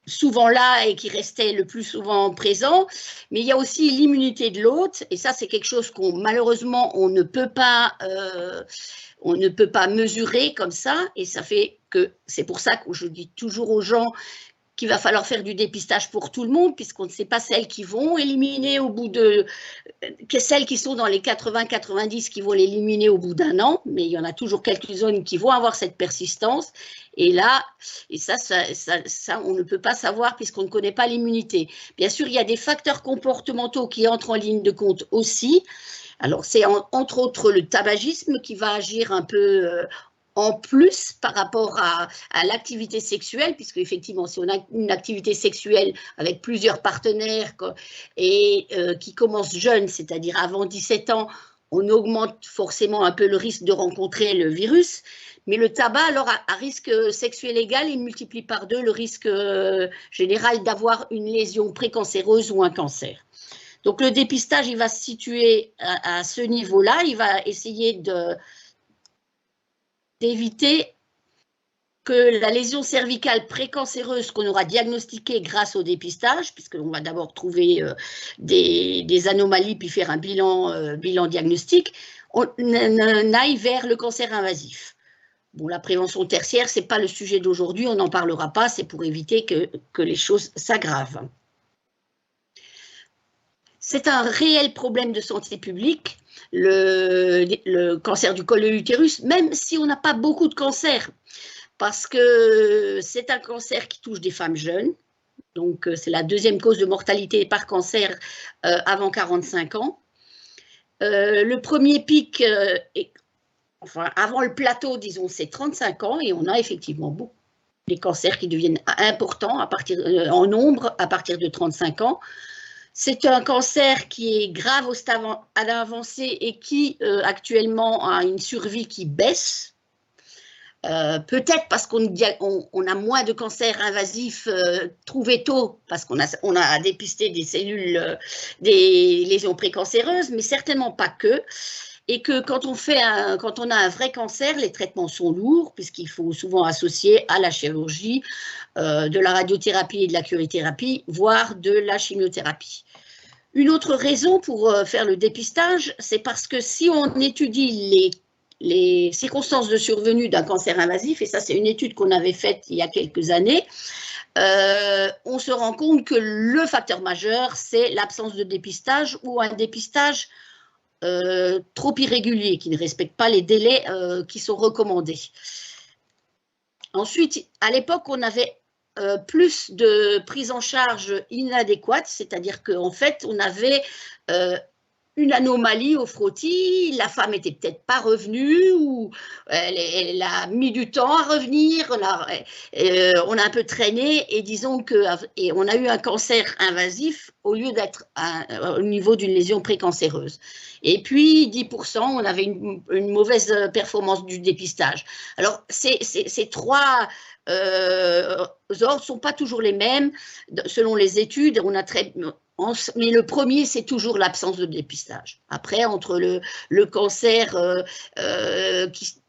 souvent là et qui restait le plus souvent présent, mais il y a aussi l'immunité de l'hôte, et ça c'est quelque chose qu'on malheureusement on ne peut pas mesurer comme ça, et ça fait que c'est pour ça que je dis toujours aux gens qu'il va falloir faire du dépistage pour tout le monde, puisqu'on ne sait pas celles qui vont éliminer au bout de... celles qui sont dans les 80-90 qui vont l'éliminer au bout d'un an, mais il y en a toujours quelques-unes qui vont avoir cette persistance. Et là, ça, on ne peut pas savoir puisqu'on ne connaît pas l'immunité. Bien sûr, il y a des facteurs comportementaux qui entrent en ligne de compte aussi. Alors, c'est entre autres le tabagisme qui va agir un peu en plus par rapport à l'activité sexuelle, puisque effectivement, si on a une activité sexuelle avec plusieurs partenaires et qui commence jeune, c'est-à-dire avant 17 ans, on augmente forcément un peu le risque de rencontrer le virus. Mais le tabac, alors, à risque sexuel égal, il multiplie par 2 le risque général d'avoir une lésion précancéreuse ou un cancer. Donc, le dépistage, il va se situer à ce niveau-là. Il va essayer d'éviter que la lésion cervicale précancéreuse qu'on aura diagnostiquée grâce au dépistage, puisqu'on va d'abord trouver des anomalies puis faire un bilan diagnostique, on aille vers le cancer invasif. Bon, la prévention tertiaire, ce n'est pas le sujet d'aujourd'hui, on n'en parlera pas, c'est pour éviter que les choses s'aggravent. C'est un réel problème de santé publique, le cancer du col de l'utérus, même si on n'a pas beaucoup de cancers, parce que c'est un cancer qui touche des femmes jeunes, donc c'est la 2e cause de mortalité par cancer avant 45 ans. Le premier pic, enfin avant le plateau, disons, c'est 35 ans, et on a effectivement beaucoup des cancers qui deviennent importants en nombre à partir de 35 ans. C'est un cancer qui est grave au stade avancé et qui actuellement a une survie qui baisse. Peut-être parce qu'on a moins de cancers invasifs trouvés tôt, parce qu'on a dépisté des cellules, des lésions précancéreuses, mais certainement pas que. Et que quand on a un vrai cancer, les traitements sont lourds, puisqu'il faut souvent associer à la chirurgie, de la radiothérapie et de la curithérapie, voire de la chimiothérapie. Une autre raison pour faire le dépistage, c'est parce que si on étudie les circonstances de survenue d'un cancer invasif, et ça c'est une étude qu'on avait faite il y a quelques années, on se rend compte que le facteur majeur, c'est l'absence de dépistage ou un dépistage trop irrégulier, qui ne respecte pas les délais qui sont recommandés. Ensuite, à l'époque, on avait plus de prise en charge inadéquate, c'est-à-dire qu'en fait, on avait une anomalie au frottis, la femme n'était peut-être pas revenue, ou elle a mis du temps à revenir, on a un peu traîné, et disons on a eu un cancer invasif au lieu d'être au niveau d'une lésion précancéreuse. Et puis 10%, on avait une mauvaise performance du dépistage. Alors ces 3 ordres ne sont pas toujours les mêmes selon les études. Mais le premier, c'est toujours l'absence de dépistage. Après, entre le cancer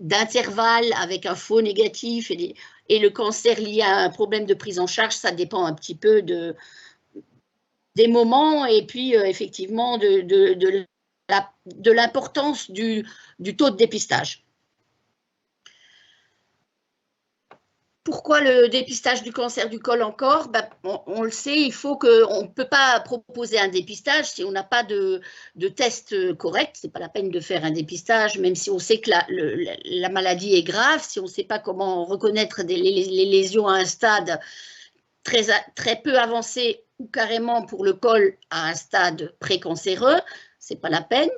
d'intervalle avec un faux négatif et le cancer lié à un problème de prise en charge, ça dépend un petit peu des moments et puis effectivement de l'importance du taux de dépistage. Pourquoi le dépistage du cancer du col encore? On le sait, on ne peut pas proposer un dépistage si on n'a pas de test correct. Ce n'est pas la peine de faire un dépistage, même si on sait que la maladie est grave, si on ne sait pas comment reconnaître les lésions à un stade très peu avancé ou carrément pour le col à un stade précancéreux. Ce n'est pas la peine.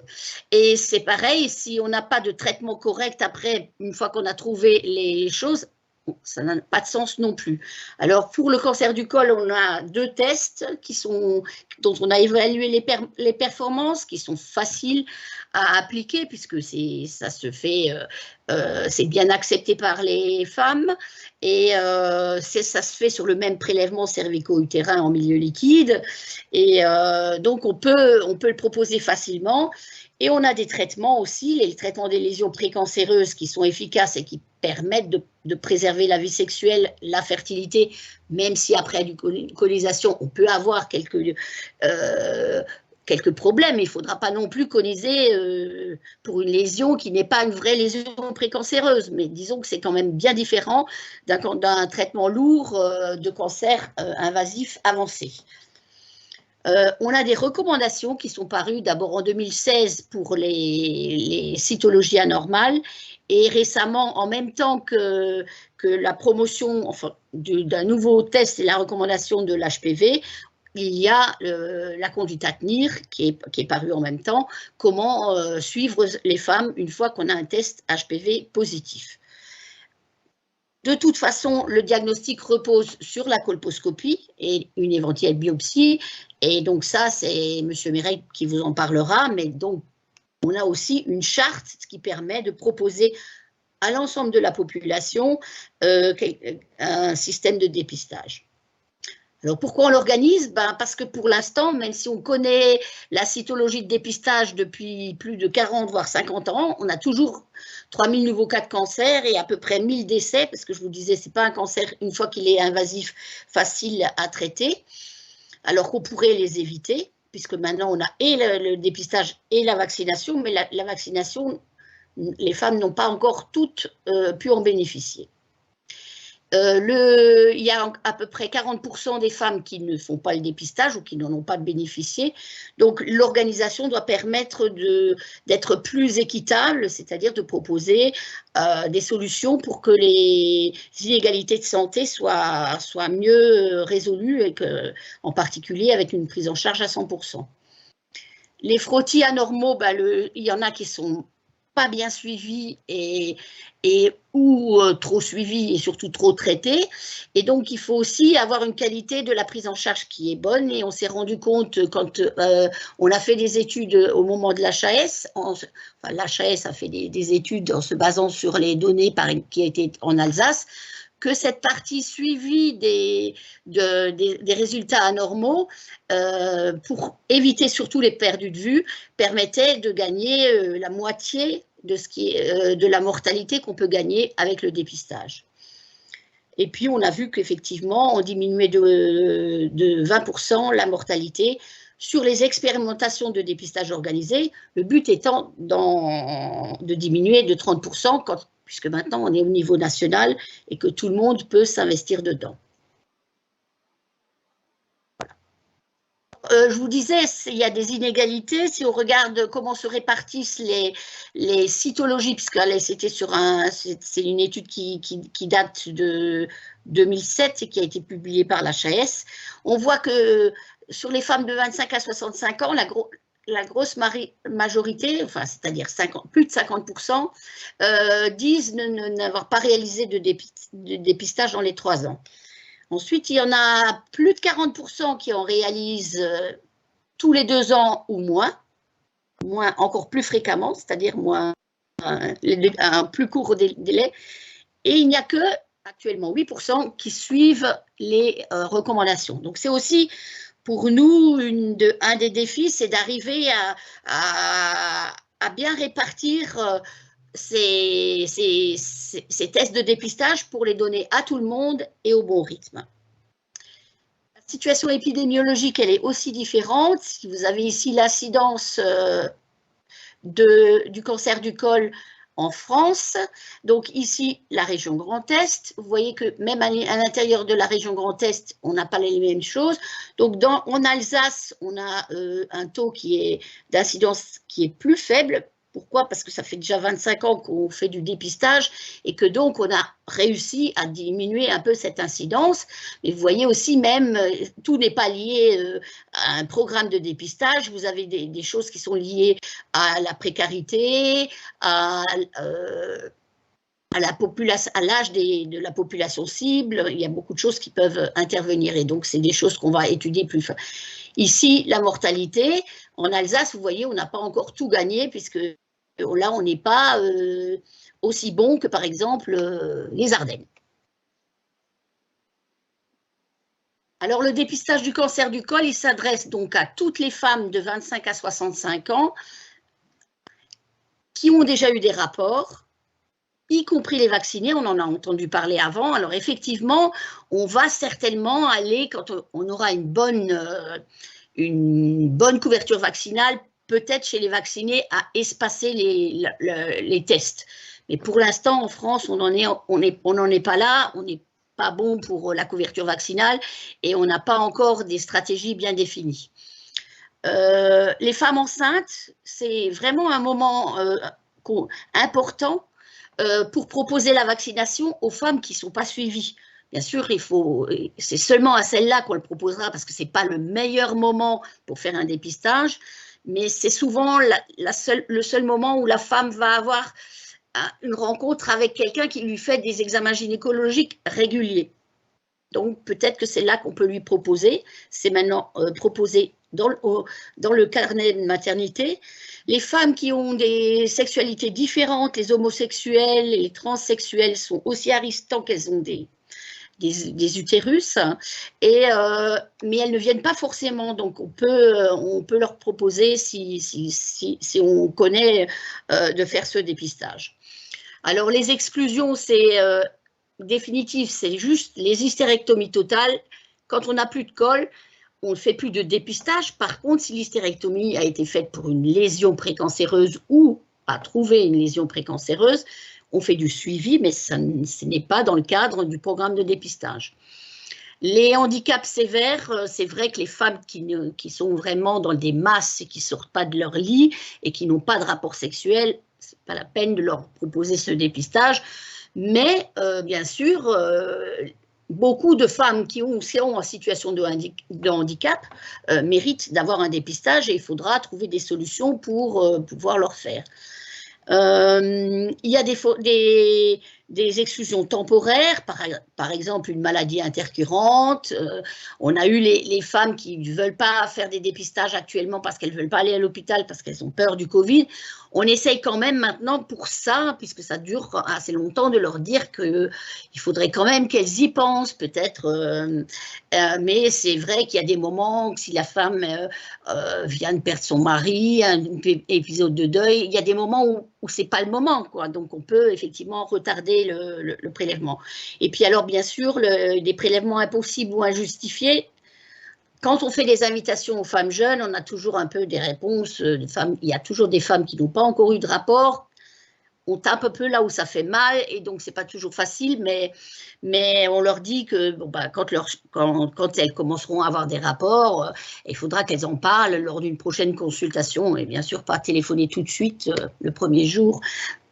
Et c'est pareil, si on n'a pas de traitement correct après, une fois qu'on a trouvé les choses, ça n'a pas de sens non plus. Alors, pour le cancer du col, on a 2 tests dont on a évalué les performances, qui sont faciles à appliquer, puisque ça se fait, c'est bien accepté par les femmes, et ça se fait sur le même prélèvement cervico-utérin en milieu liquide, et donc on peut le proposer facilement. Et on a des traitements aussi, les traitements des lésions précancéreuses qui sont efficaces et qui permettent de préserver la vie sexuelle, la fertilité, même si après la colonisation, on peut avoir quelques problèmes. Il ne faudra pas non plus coloniser pour une lésion qui n'est pas une vraie lésion précancéreuse. Mais disons que c'est quand même bien différent d'un traitement lourd de cancer invasif avancé. On a des recommandations qui sont parues d'abord en 2016 pour les cytologies anormales et récemment, en même temps que la promotion d'un nouveau test et la recommandation de l'HPV, il y a la conduite à tenir qui est parue en même temps, comment suivre les femmes une fois qu'on a un test HPV positif. De toute façon, le diagnostic repose sur la colposcopie et une éventuelle biopsie. Et donc ça, c'est M. Méret qui vous en parlera. Mais donc, on a aussi une charte qui permet de proposer à l'ensemble de la population un système de dépistage. Alors, pourquoi on l'organise? Parce que pour l'instant, même si on connaît la cytologie de dépistage depuis plus de 40, voire 50 ans, on a toujours 3000 nouveaux cas de cancer et à peu près 1000 décès, parce que je vous disais, ce n'est pas un cancer, une fois qu'il est invasif, facile à traiter, alors qu'on pourrait les éviter, puisque maintenant on a et le dépistage et la vaccination, mais la vaccination, les femmes n'ont pas encore toutes pu en bénéficier. Il y a à peu près 40% des femmes qui ne font pas le dépistage ou qui n'en ont pas bénéficié. Donc, l'organisation doit permettre d'être plus équitable, c'est-à-dire de proposer des solutions pour que les inégalités de santé soient mieux résolues, et en particulier avec une prise en charge à 100%. Les frottis anormaux, il y en a qui sont pas bien suivis ou trop suivis et surtout trop traités. Et donc, il faut aussi avoir une qualité de la prise en charge qui est bonne. Et on s'est rendu compte quand on a fait des études au moment de l'HAS, l'HAS a fait des études en se basant sur les données qui étaient en Alsace, que cette partie suivie des résultats anormaux, pour éviter surtout les perdus de vue, permettait de gagner la moitié de la mortalité qu'on peut gagner avec le dépistage. Et puis, on a vu qu'effectivement, on diminuait de 20% la mortalité sur les expérimentations de dépistage organisé, le but étant de diminuer de 30% puisque maintenant on est au niveau national et que tout le monde peut s'investir dedans. Voilà. Je vous disais, il y a des inégalités. Si on regarde comment se répartissent les cytologies, puisque c'était c'est une étude qui date de 2007 et qui a été publiée par l'HAS, on voit que sur les femmes de 25 à 65 ans, la grosse majorité, c'est-à-dire plus de 50%, disent n'avoir pas réalisé de dépistage dans les 3 ans. Ensuite, il y en a plus de 40% qui en réalisent tous les 2 ans ou moins encore plus fréquemment, c'est-à-dire un plus court délai. Et il n'y a que actuellement 8% qui suivent les recommandations. Donc, c'est aussi pour nous, un des défis, c'est d'arriver à bien répartir ces tests de dépistage pour les donner à tout le monde et au bon rythme. La situation épidémiologique, elle est aussi différente. Si vous avez ici l'incidence du cancer du col en France, donc ici la région Grand Est, vous voyez que même à l'intérieur de la région Grand Est, on n'a pas les mêmes choses. Donc en Alsace, on a un taux d'incidence qui est plus faible. Pourquoi? Parce que ça fait déjà 25 ans qu'on fait du dépistage et que donc on a réussi à diminuer un peu cette incidence. Mais vous voyez aussi même, tout n'est pas lié à un programme de dépistage. Vous avez des choses qui sont liées à la précarité, à l'âge de la population cible. Il y a beaucoup de choses qui peuvent intervenir et donc c'est des choses qu'on va étudier plus. Ici, la mortalité, en Alsace, vous voyez, on n'a pas encore tout gagné puisque là, on n'est pas aussi bon que, par exemple, les Ardennes. Alors, le dépistage du cancer du col, il s'adresse donc à toutes les femmes de 25 à 65 ans qui ont déjà eu des rapports, y compris les vaccinés, on en a entendu parler avant. Alors effectivement, on va certainement aller, quand on aura une bonne couverture vaccinale, peut-être chez les vaccinés, à espacer les tests. Mais pour l'instant, en France, on n'en est pas là, on n'est pas bon pour la couverture vaccinale et on n'a pas encore des stratégies bien définies. Les femmes enceintes, c'est vraiment un moment important pour proposer la vaccination aux femmes qui ne sont pas suivies. Bien sûr, c'est seulement à celles-là qu'on le proposera parce que ce n'est pas le meilleur moment pour faire un dépistage, mais c'est souvent le seul moment où la femme va avoir une rencontre avec quelqu'un qui lui fait des examens gynécologiques réguliers. Donc, peut-être que c'est là qu'on peut lui proposer. C'est maintenant proposé dans le carnet de maternité. Les femmes qui ont des sexualités différentes, les homosexuels et les transsexuels sont aussi à risque tant qu'elles ont des utérus, mais elles ne viennent pas forcément. Donc, on peut leur proposer, si on connaît, de faire ce dépistage. Alors, les exclusions, c'est définitif, c'est juste les hystérectomies totales. Quand on n'a plus de col, on ne fait plus de dépistage. Par contre, si l'hystérectomie a été faite pour une lésion précancéreuse ou a trouvé une lésion précancéreuse, on fait du suivi, mais ce n'est pas dans le cadre du programme de dépistage. Les handicaps sévères, c'est vrai que les femmes qui sont vraiment dans des masses et qui ne sortent pas de leur lit et qui n'ont pas de rapport sexuel, ce n'est pas la peine de leur proposer ce dépistage. Mais bien sûr, beaucoup de femmes qui sont en situation de handicap méritent d'avoir un dépistage et il faudra trouver des solutions pour pouvoir leur faire. Il y a des exclusions temporaires, par exemple une maladie intercurrente. On a eu les femmes qui ne veulent pas faire des dépistages actuellement parce qu'elles ne veulent pas aller à l'hôpital parce qu'elles ont peur du Covid. On essaye quand même maintenant pour ça, puisque ça dure assez longtemps, de leur dire qu'il faudrait quand même qu'elles y pensent peut-être. Mais c'est vrai qu'il y a des moments, si la femme vient de perdre son mari, un épisode de deuil, il y a des moments où ce n'est pas le moment, quoi. Donc on peut effectivement retarder le prélèvement. Et puis alors bien sûr, des prélèvements impossibles ou injustifiés. Quand on fait des invitations aux femmes jeunes, on a toujours un peu des réponses. Il y a toujours des femmes qui n'ont pas encore eu de rapport. On tape un peu là où ça fait mal et donc c'est pas toujours facile, mais on leur dit que quand elles commenceront à avoir des rapports, il faudra qu'elles en parlent lors d'une prochaine consultation et bien sûr pas téléphoner tout de suite le premier jour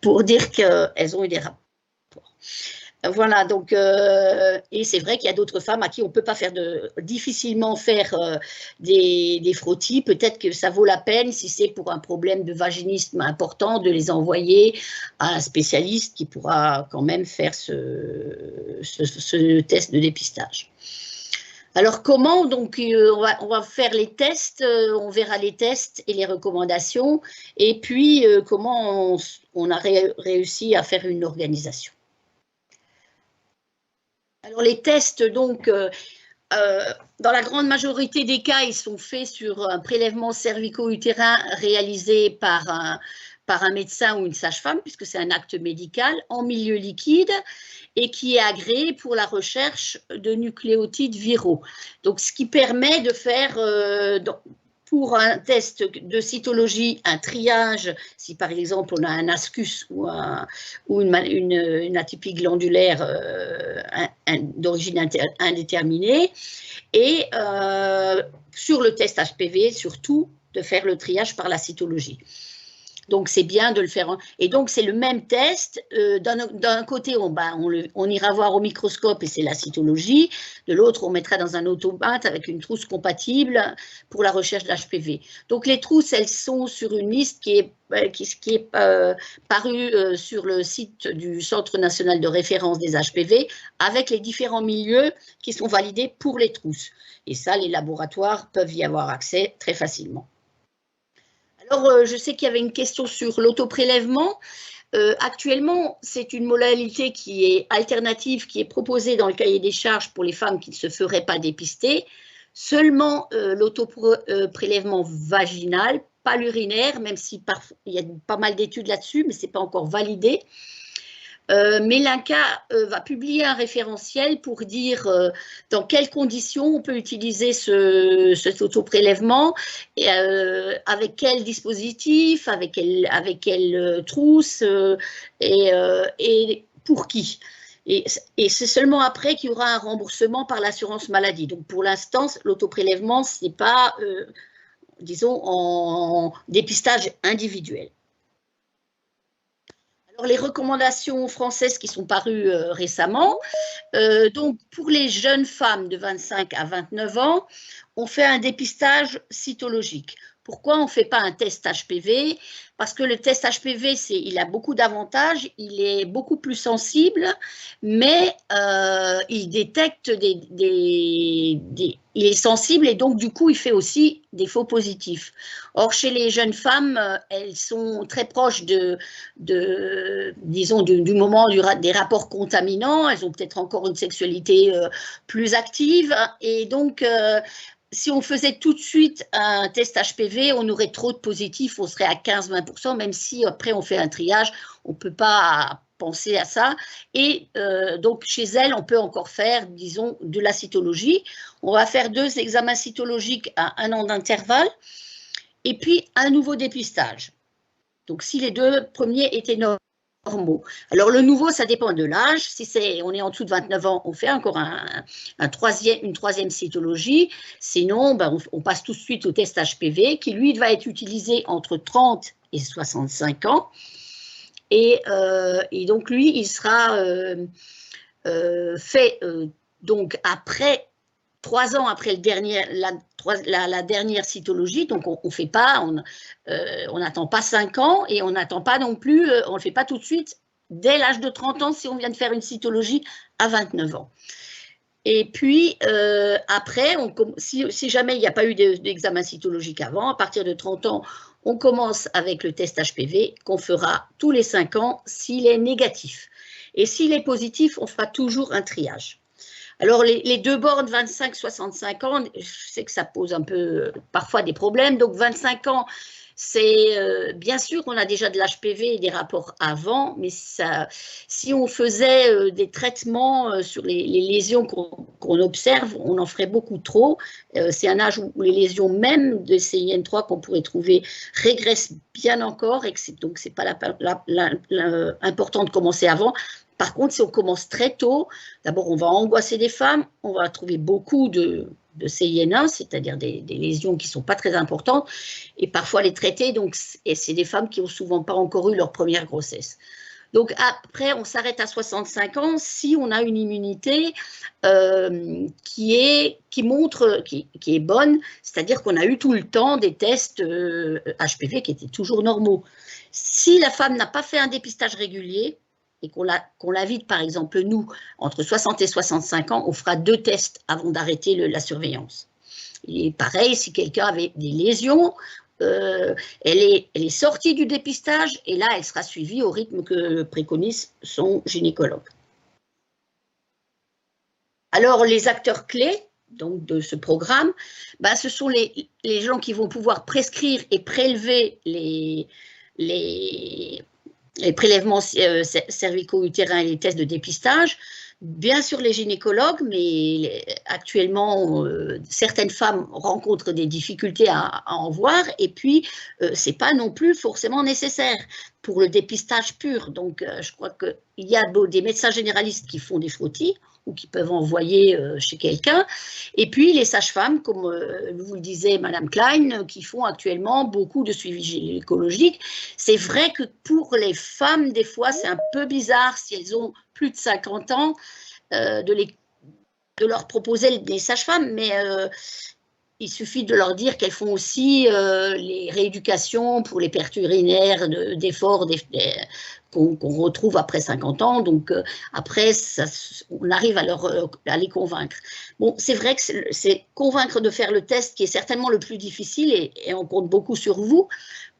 pour dire qu'elles ont eu des rapports. Voilà, donc, et c'est vrai qu'il y a d'autres femmes à qui on ne peut pas difficilement faire des frottis. Peut-être que ça vaut la peine, si c'est pour un problème de vaginisme important, de les envoyer à un spécialiste qui pourra quand même faire ce test de dépistage. Alors comment, donc on va faire les tests, on verra les tests et les recommandations, et puis comment on a réussi à faire une organisation. Alors les tests, donc, dans la grande majorité des cas, ils sont faits sur un prélèvement cervico-utérin réalisé par un médecin ou une sage-femme, puisque c'est un acte médical en milieu liquide et qui est agréé pour la recherche de nucléotides viraux. Donc, ce qui permet de faire, pour un test de cytologie, un triage, si par exemple on a un ascus ou une atypie glandulaire d'origine indéterminée, et sur le test HPV, surtout, de faire le triage par la cytologie. Donc, c'est bien de le faire. Et donc, c'est le même test. D'un côté, on ira voir au microscope et c'est la cytologie. De l'autre, on mettra dans un automate avec une trousse compatible pour la recherche d'HPV. Donc, les trousses, elles sont sur une liste qui est parue sur le site du Centre national de référence des HPV avec les différents milieux qui sont validés pour les trousses. Et ça, les laboratoires peuvent y avoir accès très facilement. Alors, je sais qu'il y avait une question sur l'autoprélèvement. Actuellement, c'est une modalité qui est alternative, qui est proposée dans le cahier des charges pour les femmes qui ne se feraient pas dépister. Seulement l'autoprélèvement vaginal, pas l'urinaire, même si il y a pas mal d'études là-dessus, mais ce n'est pas encore validé. Mais l'INCa va publier un référentiel pour dire dans quelles conditions on peut utiliser cet autoprélèvement, et, avec quel dispositif, avec quelle trousse et pour qui. Et c'est seulement après qu'il y aura un remboursement par l'assurance maladie. Donc pour l'instant, l'autoprélèvement, ce n'est pas, disons, en dépistage individuel. Les recommandations françaises qui sont parues récemment, donc pour les jeunes femmes de 25 à 29 ans, on fait un dépistage cytologique. Pourquoi on ne fait pas un test HPV? Parce que le test HPV, il a beaucoup d'avantages, il est beaucoup plus sensible, mais il détecte il est sensible et donc du coup, il fait aussi des faux positifs. Or, chez les jeunes femmes, elles sont très proches disons, du moment des rapports contaminants, elles ont peut-être encore une sexualité plus active et donc si on faisait tout de suite un test HPV, on aurait trop de positifs, on serait à 15-20%, même si après on fait un triage, on ne peut pas penser à ça. Et donc chez elles, on peut encore faire, disons, de la cytologie. On va faire 2 examens cytologiques à 1 an d'intervalle et puis un nouveau dépistage. Donc si les 2 premiers étaient normaux. Alors le nouveau, ça dépend de l'âge. Si on est en dessous de 29 ans, on fait encore une troisième cytologie. Sinon, ben, on passe tout de suite au test HPV qui, lui, va être utilisé entre 30 et 65 ans. Et donc, lui, il sera fait donc après 3 ans après la dernière cytologie, donc on ne fait pas, on n'attend pas 5 ans et on n'attend pas non plus, on ne le fait pas tout de suite dès l'âge de 30 ans si on vient de faire une cytologie à 29 ans. Et puis après, si jamais il n'y a pas eu d'examen cytologique avant, à partir de 30 ans, on commence avec le test HPV qu'on fera tous les 5 ans s'il est négatif. Et s'il est positif, on fera toujours un triage. Alors, les 2 bornes 25-65 ans, je sais que ça pose un peu parfois des problèmes. Donc, 25 ans, c'est bien sûr qu'on a déjà de l'HPV et des rapports avant, mais si on faisait des traitements sur les lésions qu'on observe, on en ferait beaucoup trop. C'est un âge où les lésions même de CIN3 qu'on pourrait trouver régressent bien encore et donc ce n'est pas important de commencer avant. Par contre, si on commence très tôt, d'abord, on va angoisser des femmes, on va trouver beaucoup de CIN1, c'est-à-dire des lésions qui ne sont pas très importantes, et parfois les traiter, donc c'est des femmes qui n'ont souvent pas encore eu leur première grossesse. Donc après, on s'arrête à 65 ans si on a une immunité qui est bonne, c'est-à-dire qu'on a eu tout le temps des tests HPV qui étaient toujours normaux. Si la femme n'a pas fait un dépistage régulier, et qu'on l'invite, par exemple, nous, entre 60 et 65 ans, on fera 2 tests avant d'arrêter la surveillance. Et pareil, si quelqu'un avait des lésions, elle est sortie du dépistage et là, elle sera suivie au rythme que préconise son gynécologue. Alors, les acteurs clés donc, de ce programme, ben, ce sont les gens qui vont pouvoir prescrire et prélever les prélèvements cervico-utérins et les tests de dépistage, bien sûr les gynécologues, mais actuellement, certaines femmes rencontrent des difficultés à en voir, et puis, ce n'est pas non plus forcément nécessaire pour le dépistage pur. Donc, je crois qu'il y a des médecins généralistes qui font des frottis, ou qui peuvent envoyer chez quelqu'un. Et puis, les sages-femmes, comme vous le disiez, Madame Klein, qui font actuellement beaucoup de suivi gynécologique. C'est vrai que pour les femmes, des fois, c'est un peu bizarre, si elles ont plus de 50 ans, de leur proposer des sages-femmes, mais il suffit de leur dire qu'elles font aussi les rééducations pour les pertes urinaires d'efforts qu'on retrouve après 50 ans. Donc, après, on arrive à les convaincre. Bon, c'est vrai que c'est convaincre de faire le test qui est certainement le plus difficile et on compte beaucoup sur vous.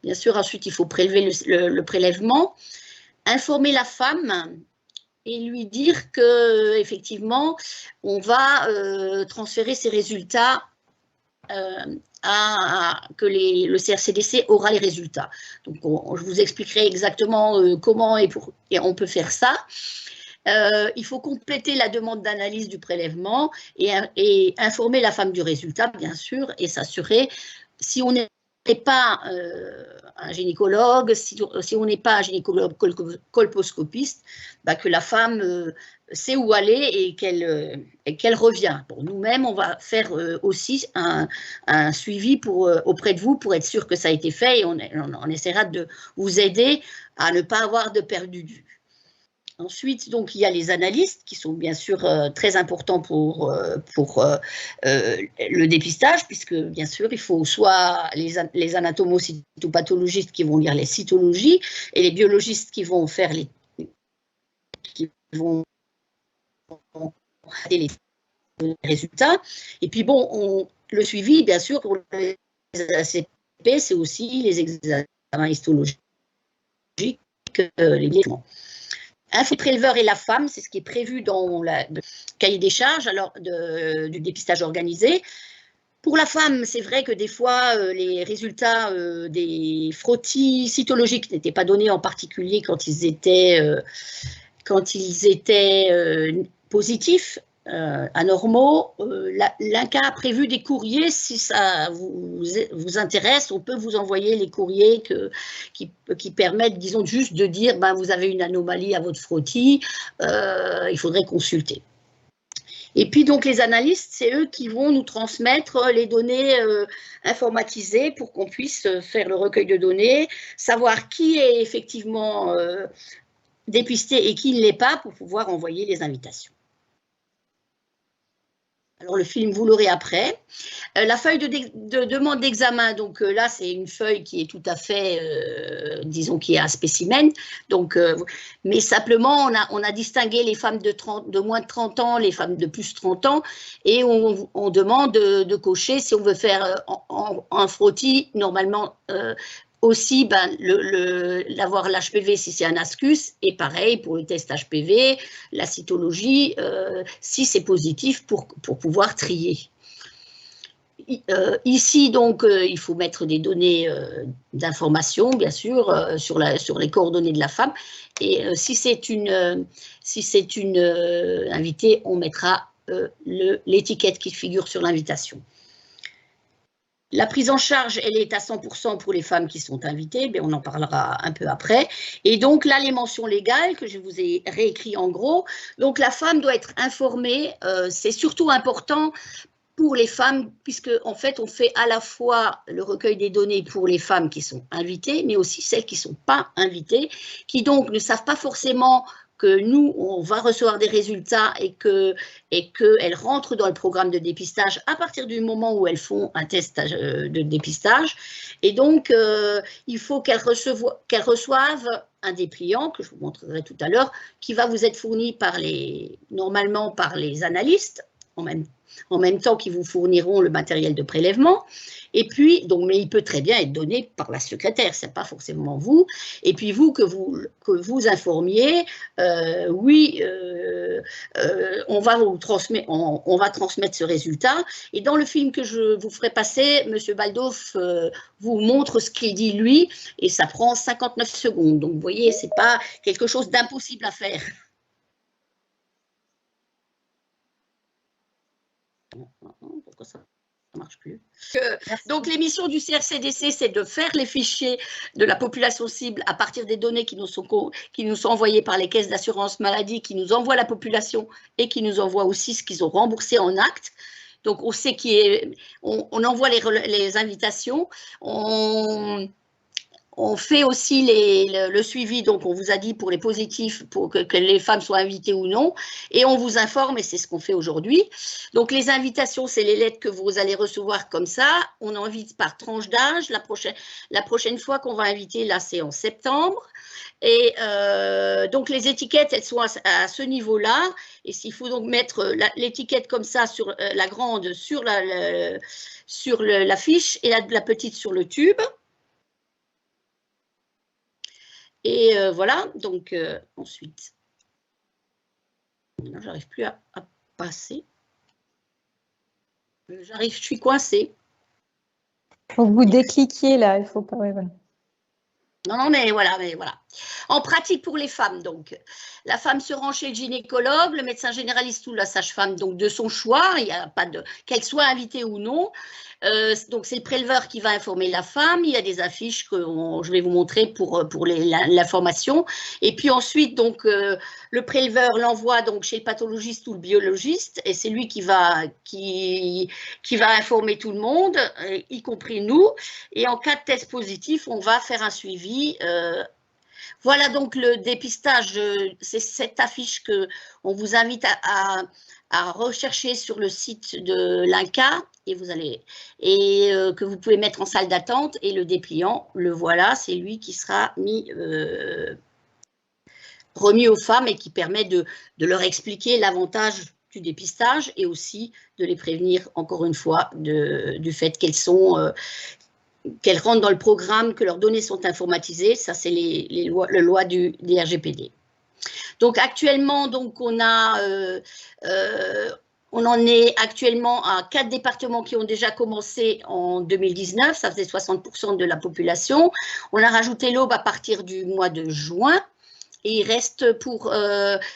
Bien sûr, ensuite, il faut prélever le prélèvement, informer la femme et lui dire qu'effectivement, on va transférer ces résultats que le CRCDC aura les résultats. Donc, je vous expliquerai exactement comment et on peut faire ça. Il faut compléter la demande d'analyse du prélèvement et informer la femme du résultat, bien sûr, et s'assurer, si on n'est pas un gynécologue, si on n'est pas un gynécologue colposcopiste, bah, que la femme sait où aller et qu'elle revient. Bon, nous-mêmes, on va faire aussi un suivi auprès de vous pour être sûr que ça a été fait et on essaiera de vous aider à ne pas avoir de perdu de vue. Ensuite, donc, il y a les analystes qui sont bien sûr très importants pour le dépistage, puisque bien sûr, il faut soit les anatomo-cytopathologistes qui vont lire les cytologies et les biologistes qui vont faire les résultats. Et puis bon, le suivi, bien sûr, pour les ACP, c'est aussi les examens histologiques, les traitements. Un préleveur et la femme, c'est ce qui est prévu dans le cahier des charges du dépistage organisé. Pour la femme, c'est vrai que des fois, les résultats des frottis cytologiques n'étaient pas donnés, en particulier quand ils étaient positifs, anormaux. L'INCa a prévu des courriers. Si ça vous intéresse, on peut vous envoyer les courriers qui permettent, disons, juste de dire ben, vous avez une anomalie à votre frottis, il faudrait consulter. Et puis donc les analystes, c'est eux qui vont nous transmettre les données informatisées pour qu'on puisse faire le recueil de données, savoir qui est effectivement dépisté et qui ne l'est pas pour pouvoir envoyer les invitations. Alors, le film, vous l'aurez après. La feuille de demande d'examen, donc là, c'est une feuille qui est tout à fait, disons, qui est un spécimen. Donc, mais simplement, on a distingué les femmes de moins de 30 ans, les femmes de plus de 30 ans, et on demande de cocher si on veut faire un frottis, normalement, aussi, ben, l'avoir l'HPV si c'est un ascus, et pareil pour le test HPV, la cytologie, si c'est positif pour pouvoir trier. Ici, donc, il faut mettre des données d'information, bien sûr, sur les coordonnées de la femme, et si c'est une invitée, on mettra l'étiquette qui figure sur l'invitation. La prise en charge, elle est à 100% pour les femmes qui sont invitées, mais on en parlera un peu après. Et donc là, les mentions légales que je vous ai réécrit en gros. Donc la femme doit être informée, c'est surtout important pour les femmes, puisque en fait, on fait à la fois le recueil des données pour les femmes qui sont invitées, mais aussi celles qui ne sont pas invitées, qui donc ne savent pas forcément que nous, on va recevoir des résultats et qu'elles rentrent dans le programme de dépistage à partir du moment où elles font un test de dépistage. Et donc, il faut qu'elles reçoivent un dépliant, que je vous montrerai tout à l'heure, qui va vous être fourni normalement par les analystes, en même temps qu'ils vous fourniront le matériel de prélèvement. Et puis, donc, mais il peut très bien être donné par la secrétaire, ce n'est pas forcément vous. Et puis vous, que vous informiez, oui, on va transmettre ce résultat. Et dans le film que je vous ferai passer, M. Baldoff vous montre ce qu'il dit lui, et ça prend 59 secondes. Donc, vous voyez, ce n'est pas quelque chose d'impossible à faire. Pourquoi ça ne marche plus? Donc, les missions du CRCDC, c'est de faire les fichiers de la population cible à partir des données qui nous sont envoyées par les caisses d'assurance maladie, qui nous envoient la population et qui nous envoient aussi ce qu'ils ont remboursé en actes. Donc, on sait on envoie les invitations, on fait aussi le suivi, donc on vous a dit pour les positifs, pour que les femmes soient invitées ou non, et on vous informe, et c'est ce qu'on fait aujourd'hui. Donc les invitations, c'est les lettres que vous allez recevoir comme ça, on invite par tranche d'âge, la prochaine fois qu'on va inviter, là c'est en septembre, et donc les étiquettes, elles sont à ce niveau-là, et s'il faut donc mettre l'étiquette comme ça, sur la grande, sur la fiche, et la petite sur le tube. Et voilà, donc ensuite, non, j'arrive plus à passer. Je suis coincée. Faut que vous décliquiez là, il faut pas. Ouais, voilà. Non, mais voilà. En pratique pour les femmes, donc, la femme se rend chez le gynécologue, le médecin généraliste ou la sage-femme, donc de son choix, il n'y a pas de qu'elle soit invitée ou non. Donc c'est le préleveur qui va informer la femme. Il y a des affiches que je vais vous montrer pour l'information. Et puis ensuite, donc le préleveur l'envoie donc chez le pathologiste ou le biologiste, et c'est lui qui va informer tout le monde, y compris nous. Et en cas de test positif, on va faire un suivi. Voilà donc le dépistage, c'est cette affiche que on vous invite à rechercher sur le site de l'INCa et que vous pouvez mettre en salle d'attente, et le dépliant, le voilà, c'est lui qui sera remis aux femmes et qui permet de leur expliquer l'avantage du dépistage et aussi de les prévenir encore une fois du fait qu'elles rentrent dans le programme, que leurs données sont informatisées. Ça, c'est les lois du RGPD. Donc actuellement, donc on en est actuellement à 4 départements qui ont déjà commencé en 2019, ça faisait 60% de la population. On a rajouté l'Aube à partir du mois de juin. Et il reste pour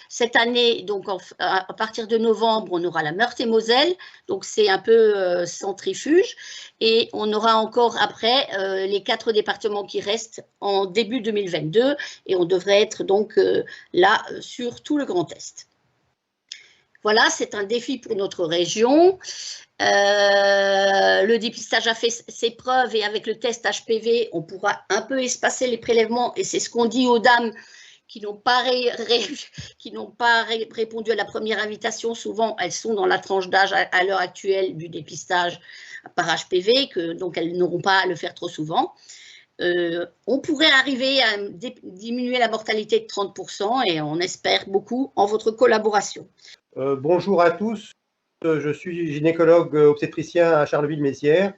cette année, donc à partir de novembre, on aura la Meurthe-et-Moselle, donc c'est un peu centrifuge, et on aura encore après les 4 départements qui restent en début 2022, et on devrait être donc là sur tout le Grand Est. Voilà, c'est un défi pour notre région. Le dépistage a fait ses preuves, et avec le test HPV, on pourra un peu espacer les prélèvements, et c'est ce qu'on dit aux dames qui n'ont pas répondu à la première invitation. Souvent, elles sont dans la tranche d'âge à l'heure actuelle du dépistage par HPV, donc elles n'auront pas à le faire trop souvent. On pourrait arriver à diminuer la mortalité de 30%, et on espère beaucoup en votre collaboration. Bonjour à tous, je suis gynécologue obstétricien à Charleville-Mézières,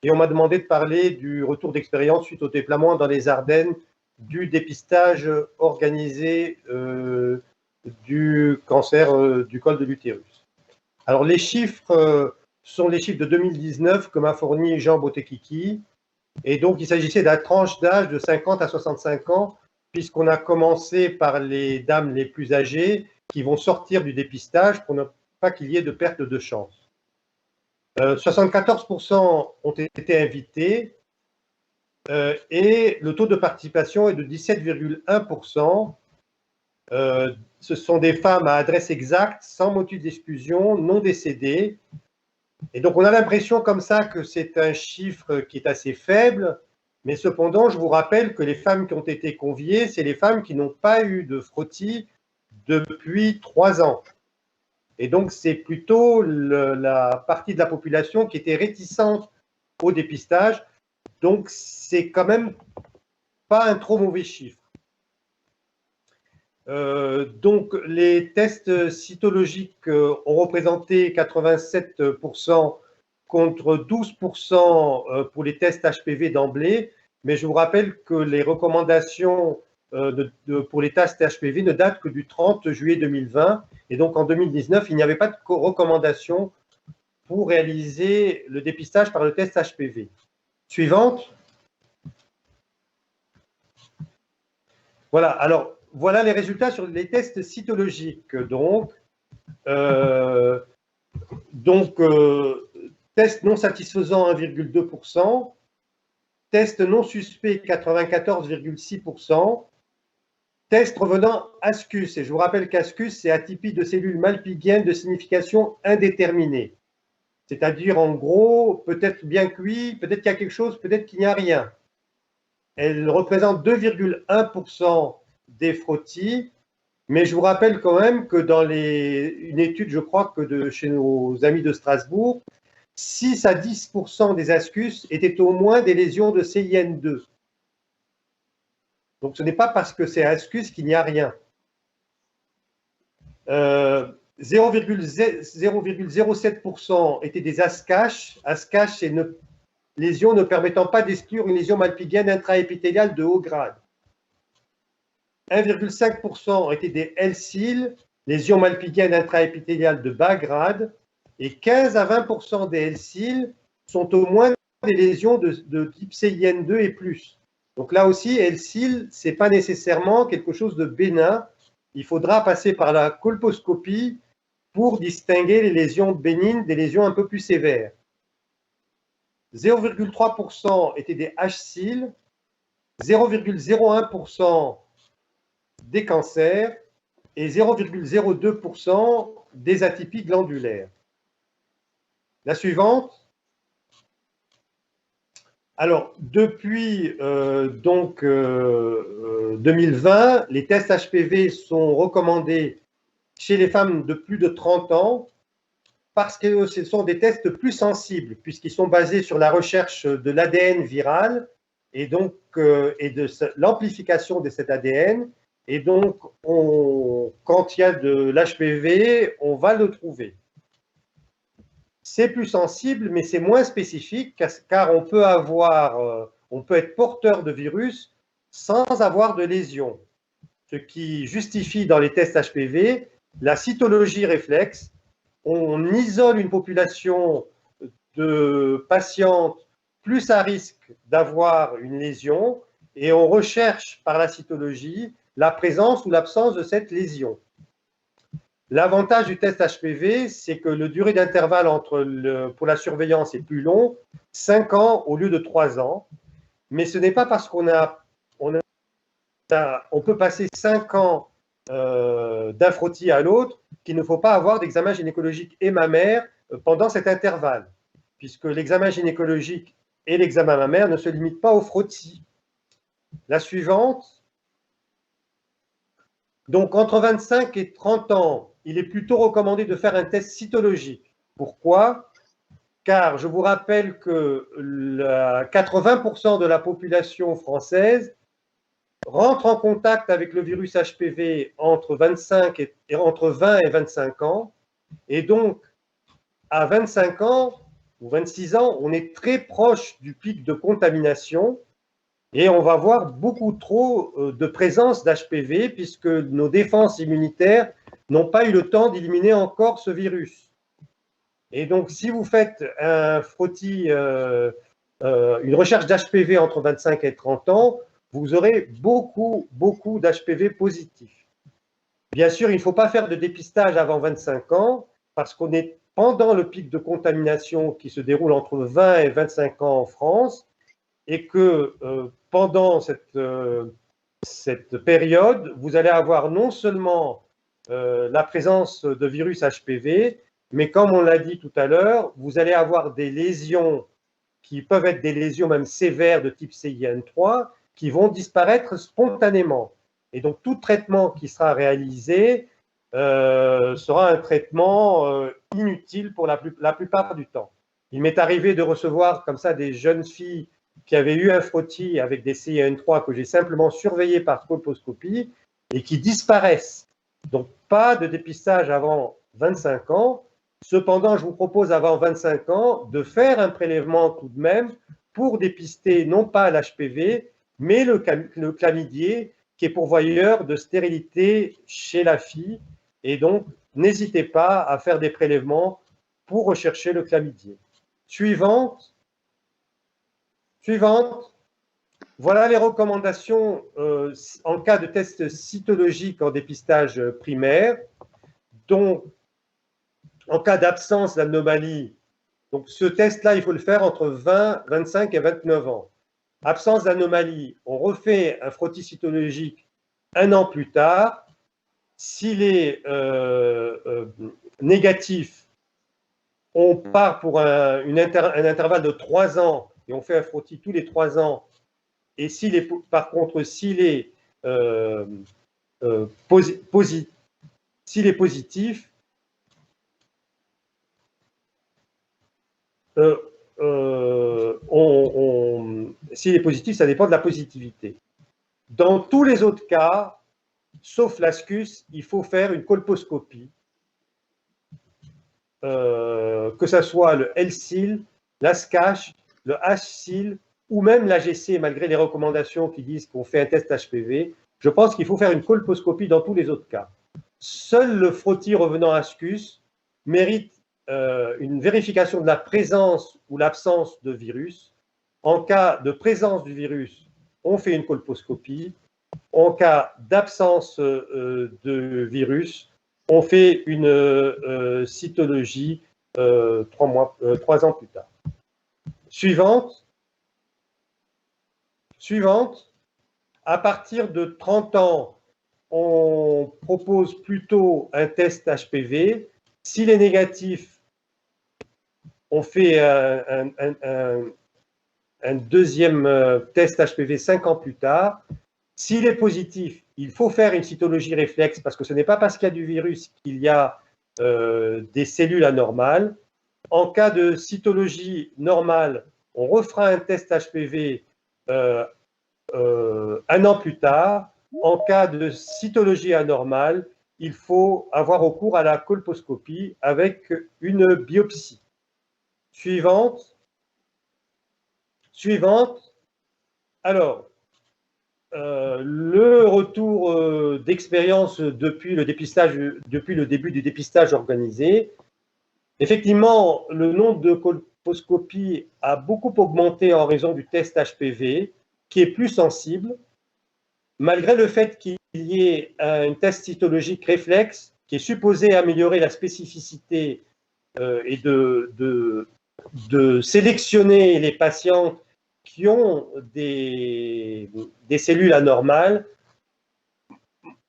et on m'a demandé de parler du retour d'expérience suite au déploiement dans les Ardennes du dépistage organisé du cancer du col de l'utérus. Alors les chiffres sont les chiffres de 2019 que m'a fourni Jean Botekiki, et donc il s'agissait de la tranche d'âge de 50 à 65 ans, puisqu'on a commencé par les dames les plus âgées qui vont sortir du dépistage pour ne pas qu'il y ait de perte de chance. 74% ont été invités, et le taux de participation est de 17,1%. Ce sont des femmes à adresse exacte, sans motif d'exclusion, non décédées. Et donc, on a l'impression comme ça que c'est un chiffre qui est assez faible, mais cependant, je vous rappelle que les femmes qui ont été conviées, c'est les femmes qui n'ont pas eu de frottis depuis 3 ans. Et donc, c'est plutôt la partie de la population qui était réticente au dépistage. Donc, c'est quand même pas un trop mauvais chiffre. Donc, les tests cytologiques ont représenté 87% contre 12% pour les tests HPV d'emblée. Mais je vous rappelle que les recommandations pour les tests HPV ne datent que du 30 juillet 2020. Et donc, en 2019, il n'y avait pas de recommandation pour réaliser le dépistage par le test HPV. Suivante. Voilà, alors voilà les résultats sur les tests cytologiques. Test non satisfaisant 1,2%, test non suspect 94,6%, test revenant ASCUS, et je vous rappelle qu'ASCUS, c'est atypie de cellules malpighiennes de signification indéterminée. C'est-à-dire, en gros, peut-être bien cuit, peut-être qu'il y a quelque chose, peut-être qu'il n'y a rien. Elle représente 2,1% des frottis, mais je vous rappelle quand même que dans une étude, je crois que chez nos amis de Strasbourg, 6 à 10% des ASCUS étaient au moins des lésions de CIN2. Donc, ce n'est pas parce que c'est ASCUS qu'il n'y a rien. 0,07% étaient des ASCASH. ASCASH, c'est une lésion ne permettant pas d'exclure une lésion malpighienne intraépithéliale de haut grade. 1,5% étaient des LCIL, lésions malpighiennes intraépithéliales de bas grade. Et 15 à 20% des LCIL sont au moins des lésions de type CIN2 et plus. Donc là aussi, LCIL, ce n'est pas nécessairement quelque chose de bénin. Il faudra passer par la colposcopie pour distinguer les lésions bénignes des lésions un peu plus sévères. 0,3% étaient des HSIL, 0,01% des cancers et 0,02% des atypies glandulaires. La suivante. Alors, depuis 2020, les tests HPV sont recommandés chez les femmes de plus de 30 ans parce que ce sont des tests plus sensibles puisqu'ils sont basés sur la recherche de l'ADN viral et donc et de l'amplification de cet ADN. Et donc, quand il y a de l'HPV, on va le trouver. C'est plus sensible, mais c'est moins spécifique car on peut être porteur de virus sans avoir de lésion. Ce qui justifie dans les tests HPV la cytologie réflexe. On isole une population de patientes plus à risque d'avoir une lésion et on recherche par la cytologie la présence ou l'absence de cette lésion. L'avantage du test HPV, c'est que le durée d'intervalle pour la surveillance est plus long, 5 ans au lieu de 3 ans. Mais ce n'est pas parce qu'on peut passer 5 ans d'un frottis à l'autre qu'il ne faut pas avoir d'examen gynécologique et mammaire pendant cet intervalle, puisque l'examen gynécologique et l'examen mammaire ne se limitent pas au frottis. La suivante. Donc, entre 25 et 30 ans, il est plutôt recommandé de faire un test cytologique. Pourquoi? Car je vous rappelle que 80% de la population française rentre en contact avec le virus HPV entre 20 et 25 ans. Et donc, à 25 ans ou 26 ans, on est très proche du pic de contamination. Et on va voir beaucoup trop de présence d'HPV puisque nos défenses immunitaires n'ont pas eu le temps d'éliminer encore ce virus. Et donc, si vous faites un frottis, une recherche d'HPV entre 25 et 30 ans, vous aurez beaucoup d'HPV positifs. Bien sûr, il ne faut pas faire de dépistage avant 25 ans parce qu'on est pendant le pic de contamination qui se déroule entre 20 et 25 ans en France et que pendant cette période, vous allez avoir non seulement la présence de virus HPV, mais comme on l'a dit tout à l'heure, vous allez avoir des lésions qui peuvent être des lésions même sévères de type CIN3 qui vont disparaître spontanément. Et donc, tout traitement qui sera réalisé sera un traitement inutile pour la plupart du temps. Il m'est arrivé de recevoir comme ça des jeunes filles qui avaient eu un frottis avec des CIN3 que j'ai simplement surveillé par colposcopie et qui disparaissent. Donc, pas de dépistage avant 25 ans. Cependant, je vous propose avant 25 ans de faire un prélèvement tout de même pour dépister non pas l'HPV, mais le chlamydier qui est pourvoyeur de stérilité chez la fille. Et donc, n'hésitez pas à faire des prélèvements pour rechercher le chlamydier. Suivante. Voilà les recommandations en cas de test cytologique en dépistage primaire. Donc, en cas d'absence d'anomalie, donc ce test-là, il faut le faire entre 20, 25 et 29 ans. Absence d'anomalie, on refait un frottis cytologique 1 an plus tard. S'il est négatif, on part pour un intervalle de 3 ans et on fait un frottis tous les 3 ans. Et par contre, s'il est positif, s'il est positif, ça dépend de la positivité. Dans tous les autres cas, sauf l'ascus, il faut faire une colposcopie, que ce soit le LCIL, l'ASCASH, le HCIL ou même l'AGC, malgré les recommandations qui disent qu'on fait un test HPV. Je pense qu'il faut faire une colposcopie dans tous les autres cas. Seul le frottis revenant ascus mérite une vérification de la présence ou l'absence de virus, En cas de présence du virus, on fait une colposcopie. En cas d'absence de virus, on fait une cytologie 3 ans plus tard. Suivante. À partir de 30 ans, on propose plutôt un test HPV. S'il est négatif, on fait un deuxième test HPV 5 ans plus tard. S'il est positif, il faut faire une cytologie réflexe parce que ce n'est pas parce qu'il y a du virus qu'il y a des cellules anormales. En cas de cytologie normale, on refera un test HPV 1 an plus tard. En cas de cytologie anormale, il faut avoir recours à la colposcopie avec une biopsie. Suivante. Alors, le retour d'expérience depuis le début du dépistage organisé. Effectivement, le nombre de colposcopies a beaucoup augmenté en raison du test HPV, qui est plus sensible, malgré le fait qu'il y ait un test cytologique réflexe qui est supposé améliorer la spécificité et de sélectionner les patients qui ont des cellules anormales.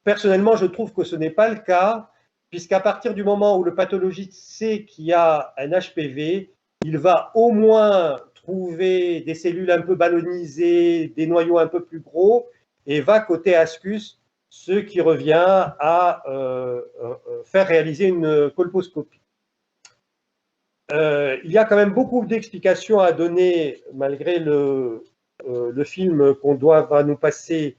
Personnellement, je trouve que ce n'est pas le cas, puisqu'à partir du moment où le pathologiste sait qu'il y a un HPV, il va au moins trouver des cellules un peu ballonisées, des noyaux un peu plus gros, et va coter ascus, ce qui revient à faire réaliser une colposcopie. Il y a quand même beaucoup d'explications à donner, malgré le film qu'on va nous passer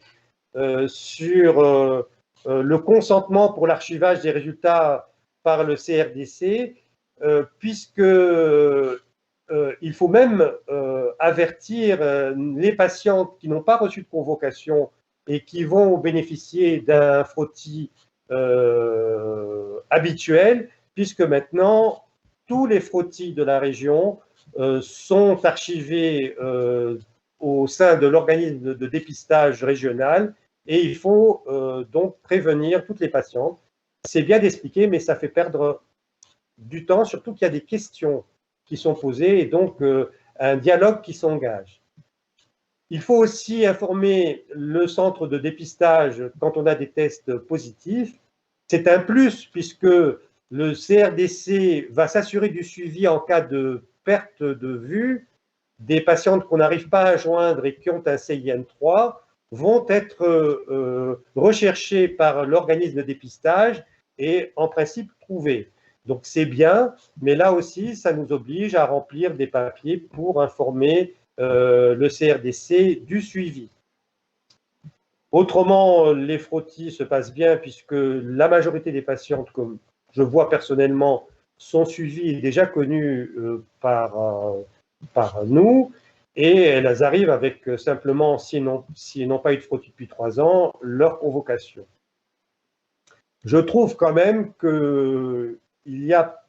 sur le consentement pour l'archivage des résultats par le CRDC, puisqu'il faut même avertir les patients qui n'ont pas reçu de convocation et qui vont bénéficier d'un frottis habituel, puisque maintenant, tous les frottis de la région sont archivés au sein de l'organisme de dépistage régional et il faut donc prévenir toutes les patientes. C'est bien d'expliquer, mais ça fait perdre du temps, surtout qu'il y a des questions qui sont posées et donc un dialogue qui s'engage. Il faut aussi informer le centre de dépistage quand on a des tests positifs. C'est un plus puisque le CRDC va s'assurer du suivi en cas de perte de vue. Des patientes qu'on n'arrive pas à joindre et qui ont un CIN3 vont être recherchées par l'organisme de dépistage et en principe trouvées. Donc c'est bien, mais là aussi, ça nous oblige à remplir des papiers pour informer le CRDC du suivi. Autrement, les frottis se passent bien puisque la majorité des patientes, comme je vois personnellement, sont suivies et déjà connues par nous et elles arrivent avec simplement, si elles n'ont pas eu de frottis depuis 3 ans, leur convocation. Je trouve quand même qu'il y a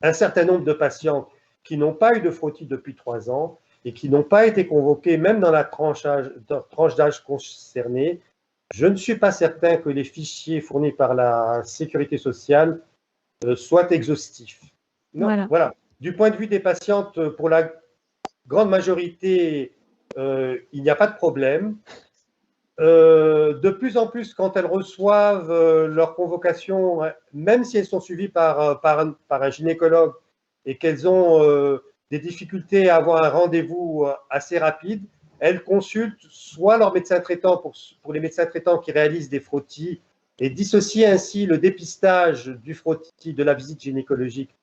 un certain nombre de patients qui n'ont pas eu de frottis depuis 3 ans et qui n'ont pas été convoqués, même dans la tranche d'âge concernée. Je ne suis pas certain que les fichiers fournis par la Sécurité sociale soient exhaustifs. Non, voilà. Du point de vue des patientes, pour la grande majorité, il n'y a pas de problème. De plus en plus, quand elles reçoivent leur convocation, même si elles sont suivies par un gynécologue et qu'elles ont des difficultés à avoir un rendez-vous assez rapide, elles consultent soit leur médecin traitant pour les médecins traitants qui réalisent des frottis et dissocient ainsi le dépistage du frottis de la visite gynécologique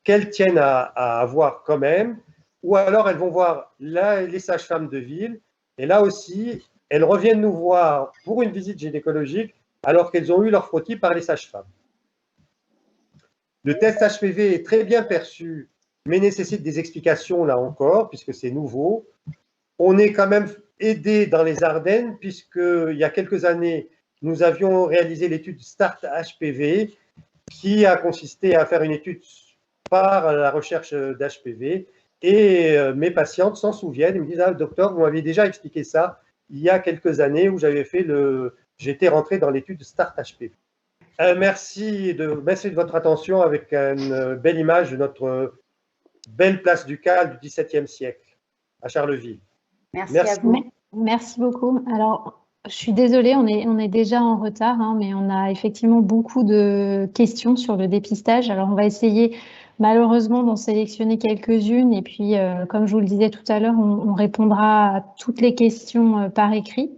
qu'elles tiennent à avoir quand même, ou alors elles vont voir les sages-femmes de ville et là aussi, elles reviennent nous voir pour une visite gynécologique alors qu'elles ont eu leur frottis par les sages-femmes. Le test HPV est très bien perçu, mais nécessite des explications là encore, puisque c'est nouveau. On est quand même aidé dans les Ardennes, puisqu'il y a quelques années, nous avions réalisé l'étude START HPV, qui a consisté à faire une étude par la recherche d'HPV. Et mes patientes s'en souviennent, ils me disent « Ah, docteur, vous m'aviez déjà expliqué ça il y a quelques années où j'étais rentré dans l'étude Start HPV ». Merci de votre attention avec une belle image de notre belle place ducale du XVIIe siècle à Charleville. Merci à vous. Merci beaucoup. Alors, je suis désolée, on est déjà en retard, hein, mais on a effectivement beaucoup de questions sur le dépistage. Alors, on va essayer malheureusement d'en sélectionner quelques-unes. Et puis, comme je vous le disais tout à l'heure, on répondra à toutes les questions par écrit.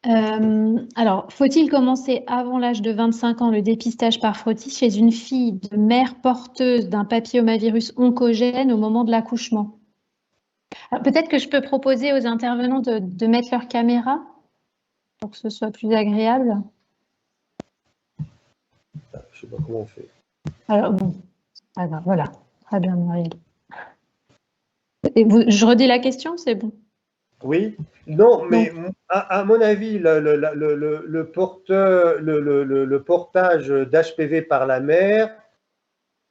Alors, faut-il commencer avant l'âge de 25 ans le dépistage par frottis chez une fille de mère porteuse d'un papillomavirus oncogène au moment de l'accouchement? Peut-être que je peux proposer aux intervenants de mettre leur caméra pour que ce soit plus agréable. Je ne sais pas comment on fait. Alors, bon, voilà. Très bien, Muriel. Je redis la question, c'est bon? Oui. Non, mais à mon avis, le portage d'HPV par la mère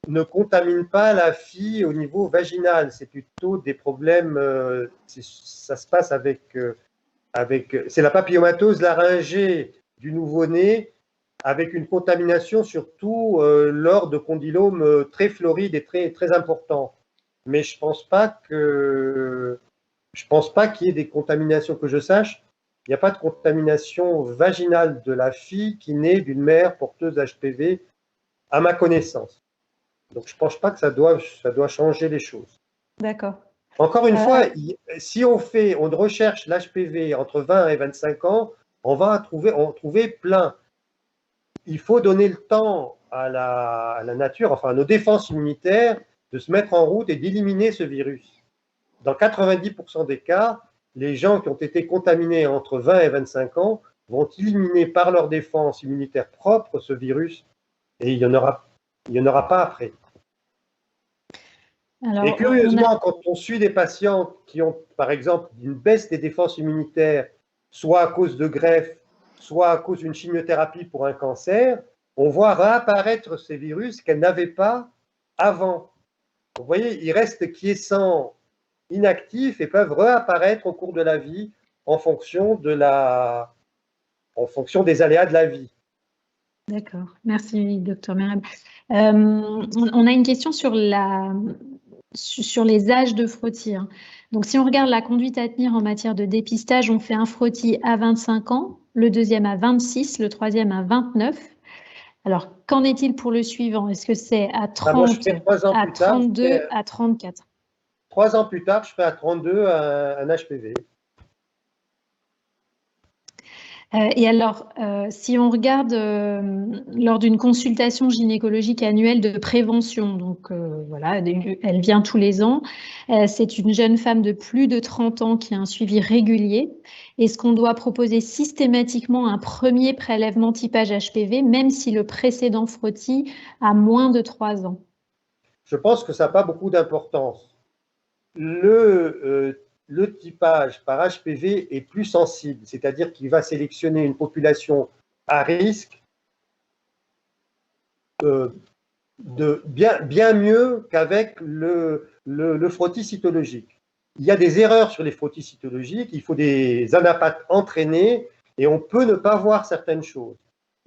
ne contamine pas la fille au niveau vaginal. C'est plutôt des problèmes, ça se passe c'est la papillomatose laryngée du nouveau-né avec une contamination surtout lors de condylomes très florides et très, très importants. Mais je pense pas qu'il y ait des contaminations que je sache. Il n'y a pas de contamination vaginale de la fille qui naît d'une mère porteuse d'HPV, à ma connaissance. Donc, je ne pense pas que ça doit changer les choses. D'accord. Encore une fois, si on recherche l'HPV entre 20 et 25 ans, on va en trouver plein. Il faut donner le temps à la nature, enfin à nos défenses immunitaires, de se mettre en route et d'éliminer ce virus. Dans 90% des cas, les gens qui ont été contaminés entre 20 et 25 ans vont éliminer par leur défense immunitaire propre ce virus et il n'y en aura pas après. Alors, et curieusement, quand on suit des patients qui ont, par exemple, une baisse des défenses immunitaires, soit à cause de greffe, soit à cause d'une chimiothérapie pour un cancer, on voit réapparaître ces virus qu'elles n'avaient pas avant. Vous voyez, ils restent quiescents, inactifs et peuvent réapparaître au cours de la vie en fonction des aléas de la vie. D'accord, merci docteur Merab. On a une question sur les âges de frottis. Hein. Donc si on regarde la conduite à tenir en matière de dépistage, on fait un frottis à 25 ans, le deuxième à 26, le troisième à 29. Alors qu'en est-il pour le suivant? Est-ce que c'est à 30, à 32, à 34? 3 ans plus tard, je ferai à 32 un HPV. Et alors, si on regarde lors d'une consultation gynécologique annuelle de prévention, donc voilà, elle vient tous les ans, c'est une jeune femme de plus de 30 ans qui a un suivi régulier. Est-ce qu'on doit proposer systématiquement un premier prélèvement typage HPV, même si le précédent frottis a moins de 3 ans? Je pense que ça n'a pas beaucoup d'importance. Le typage par HPV est plus sensible, c'est-à-dire qu'il va sélectionner une population à risque bien mieux qu'avec le frottis cytologique. Il y a des erreurs sur les frottis cytologiques, il faut des anapathes entraînés et on peut ne pas voir certaines choses,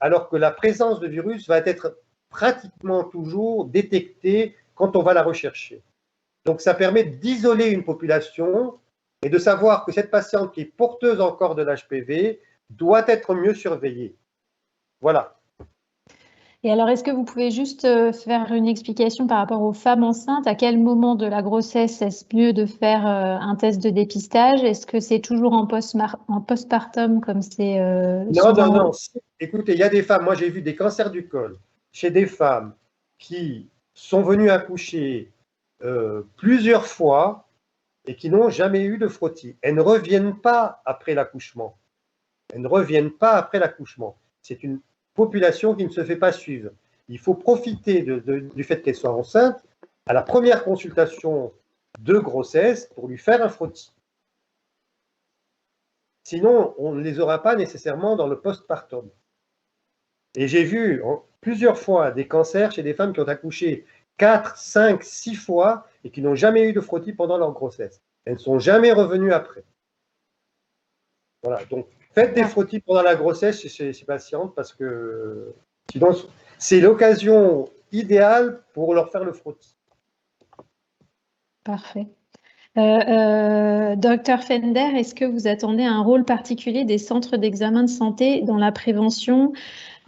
alors que la présence de virus va être pratiquement toujours détectée quand on va la rechercher. Donc, ça permet d'isoler une population et de savoir que cette patiente qui est porteuse encore de l'HPV doit être mieux surveillée. Voilà. Et alors, est-ce que vous pouvez juste faire une explication par rapport aux femmes enceintes? À quel moment de la grossesse est-ce mieux de faire un test de dépistage? Est-ce que c'est toujours en postpartum comme c'est Non. Écoutez, il y a des femmes, moi j'ai vu des cancers du col chez des femmes qui sont venues accoucher plusieurs fois et qui n'ont jamais eu de frottis. Elles ne reviennent pas après l'accouchement. C'est une population qui ne se fait pas suivre. Il faut profiter du fait qu'elle soit enceinte à la première consultation de grossesse pour lui faire un frottis. Sinon, on ne les aura pas nécessairement dans le postpartum. Et j'ai vu plusieurs fois des cancers chez des femmes qui ont accouché 4, 5, 6 fois et qui n'ont jamais eu de frottis pendant leur grossesse. Elles ne sont jamais revenues après. Voilà, donc faites des frottis pendant la grossesse chez ces patientes parce que sinon, c'est l'occasion idéale pour leur faire le frottis. Parfait. Docteur Fender, est-ce que vous attendez un rôle particulier des centres d'examen de santé dans la prévention?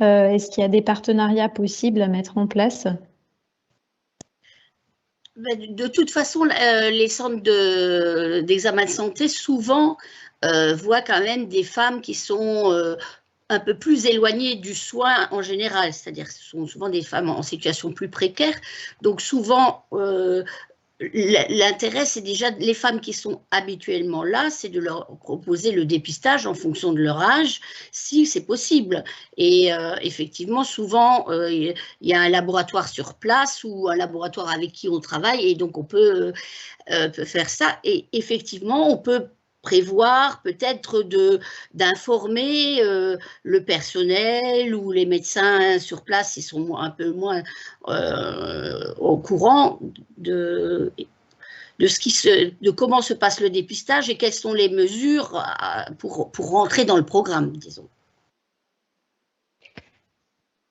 Est-ce qu'il y a des partenariats possibles à mettre en place? De toute façon, les centres d'examen de santé, souvent, voient quand même des femmes qui sont un peu plus éloignées du soin en général, c'est-à-dire que ce sont souvent des femmes en situation plus précaire. Donc souvent, l'intérêt, c'est déjà les femmes qui sont habituellement là, c'est de leur proposer le dépistage en fonction de leur âge, si c'est possible. Et effectivement, souvent, il y a un laboratoire sur place ou un laboratoire avec qui on travaille, et donc on peut faire ça. Et effectivement, on peut prévoir peut-être d'informer le personnel ou les médecins sur place, ils sont un peu moins au courant de comment se passe le dépistage et quelles sont les mesures pour rentrer dans le programme, disons.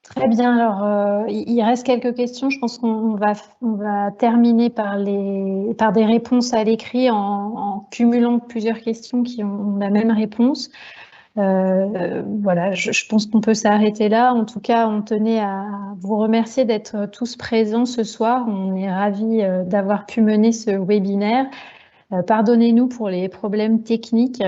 Très bien, alors il reste quelques questions. Je pense qu'on va terminer par des réponses à l'écrit en cumulant plusieurs questions qui ont la même réponse. Voilà, je pense qu'on peut s'arrêter là. En tout cas, on tenait à vous remercier d'être tous présents ce soir. On est ravis d'avoir pu mener ce webinaire. Pardonnez-nous pour les problèmes techniques.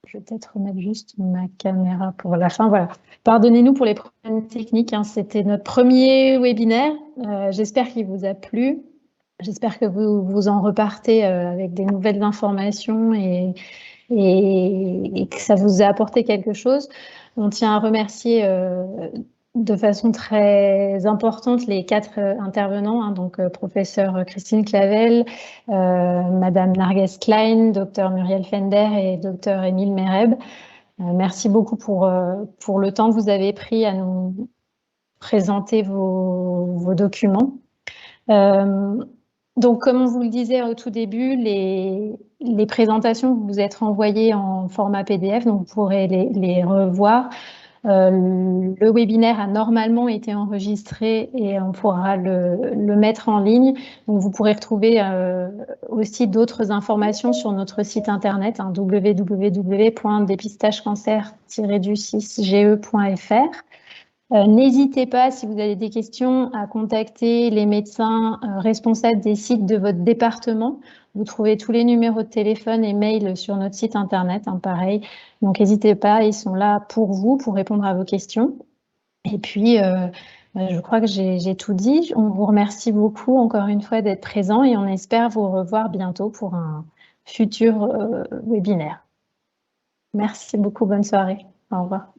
Je vais peut-être remettre juste ma caméra pour la fin. Voilà. Pardonnez-nous pour les problèmes techniques. Hein. C'était notre premier webinaire. J'espère qu'il vous a plu. J'espère que vous en repartez avec des nouvelles informations et que ça vous a apporté quelque chose. On tient à remercier de façon très importante les 4 intervenants, hein, donc professeur Christine Clavel, Madame Narges Klein, docteur Muriel Fender et docteur Émile Mereb. Merci beaucoup pour le temps que vous avez pris à nous présenter vos documents. Donc, comme on vous le disait au tout début, les présentations vous êtes renvoyées en format PDF, donc vous pourrez les revoir. Le webinaire a normalement été enregistré et on pourra le mettre en ligne. Donc, vous pourrez retrouver aussi d'autres informations sur notre site internet, hein, www.dépistage-cancer-du6ge.fr. N'hésitez pas, si vous avez des questions, à contacter les médecins responsables des sites de votre département. Vous trouvez tous les numéros de téléphone et mail sur notre site internet, hein, pareil. Donc, n'hésitez pas, ils sont là pour vous, pour répondre à vos questions. Et puis, je crois que j'ai tout dit. On vous remercie beaucoup, encore une fois, d'être présents et on espère vous revoir bientôt pour un futur webinaire. Merci beaucoup, bonne soirée. Au revoir.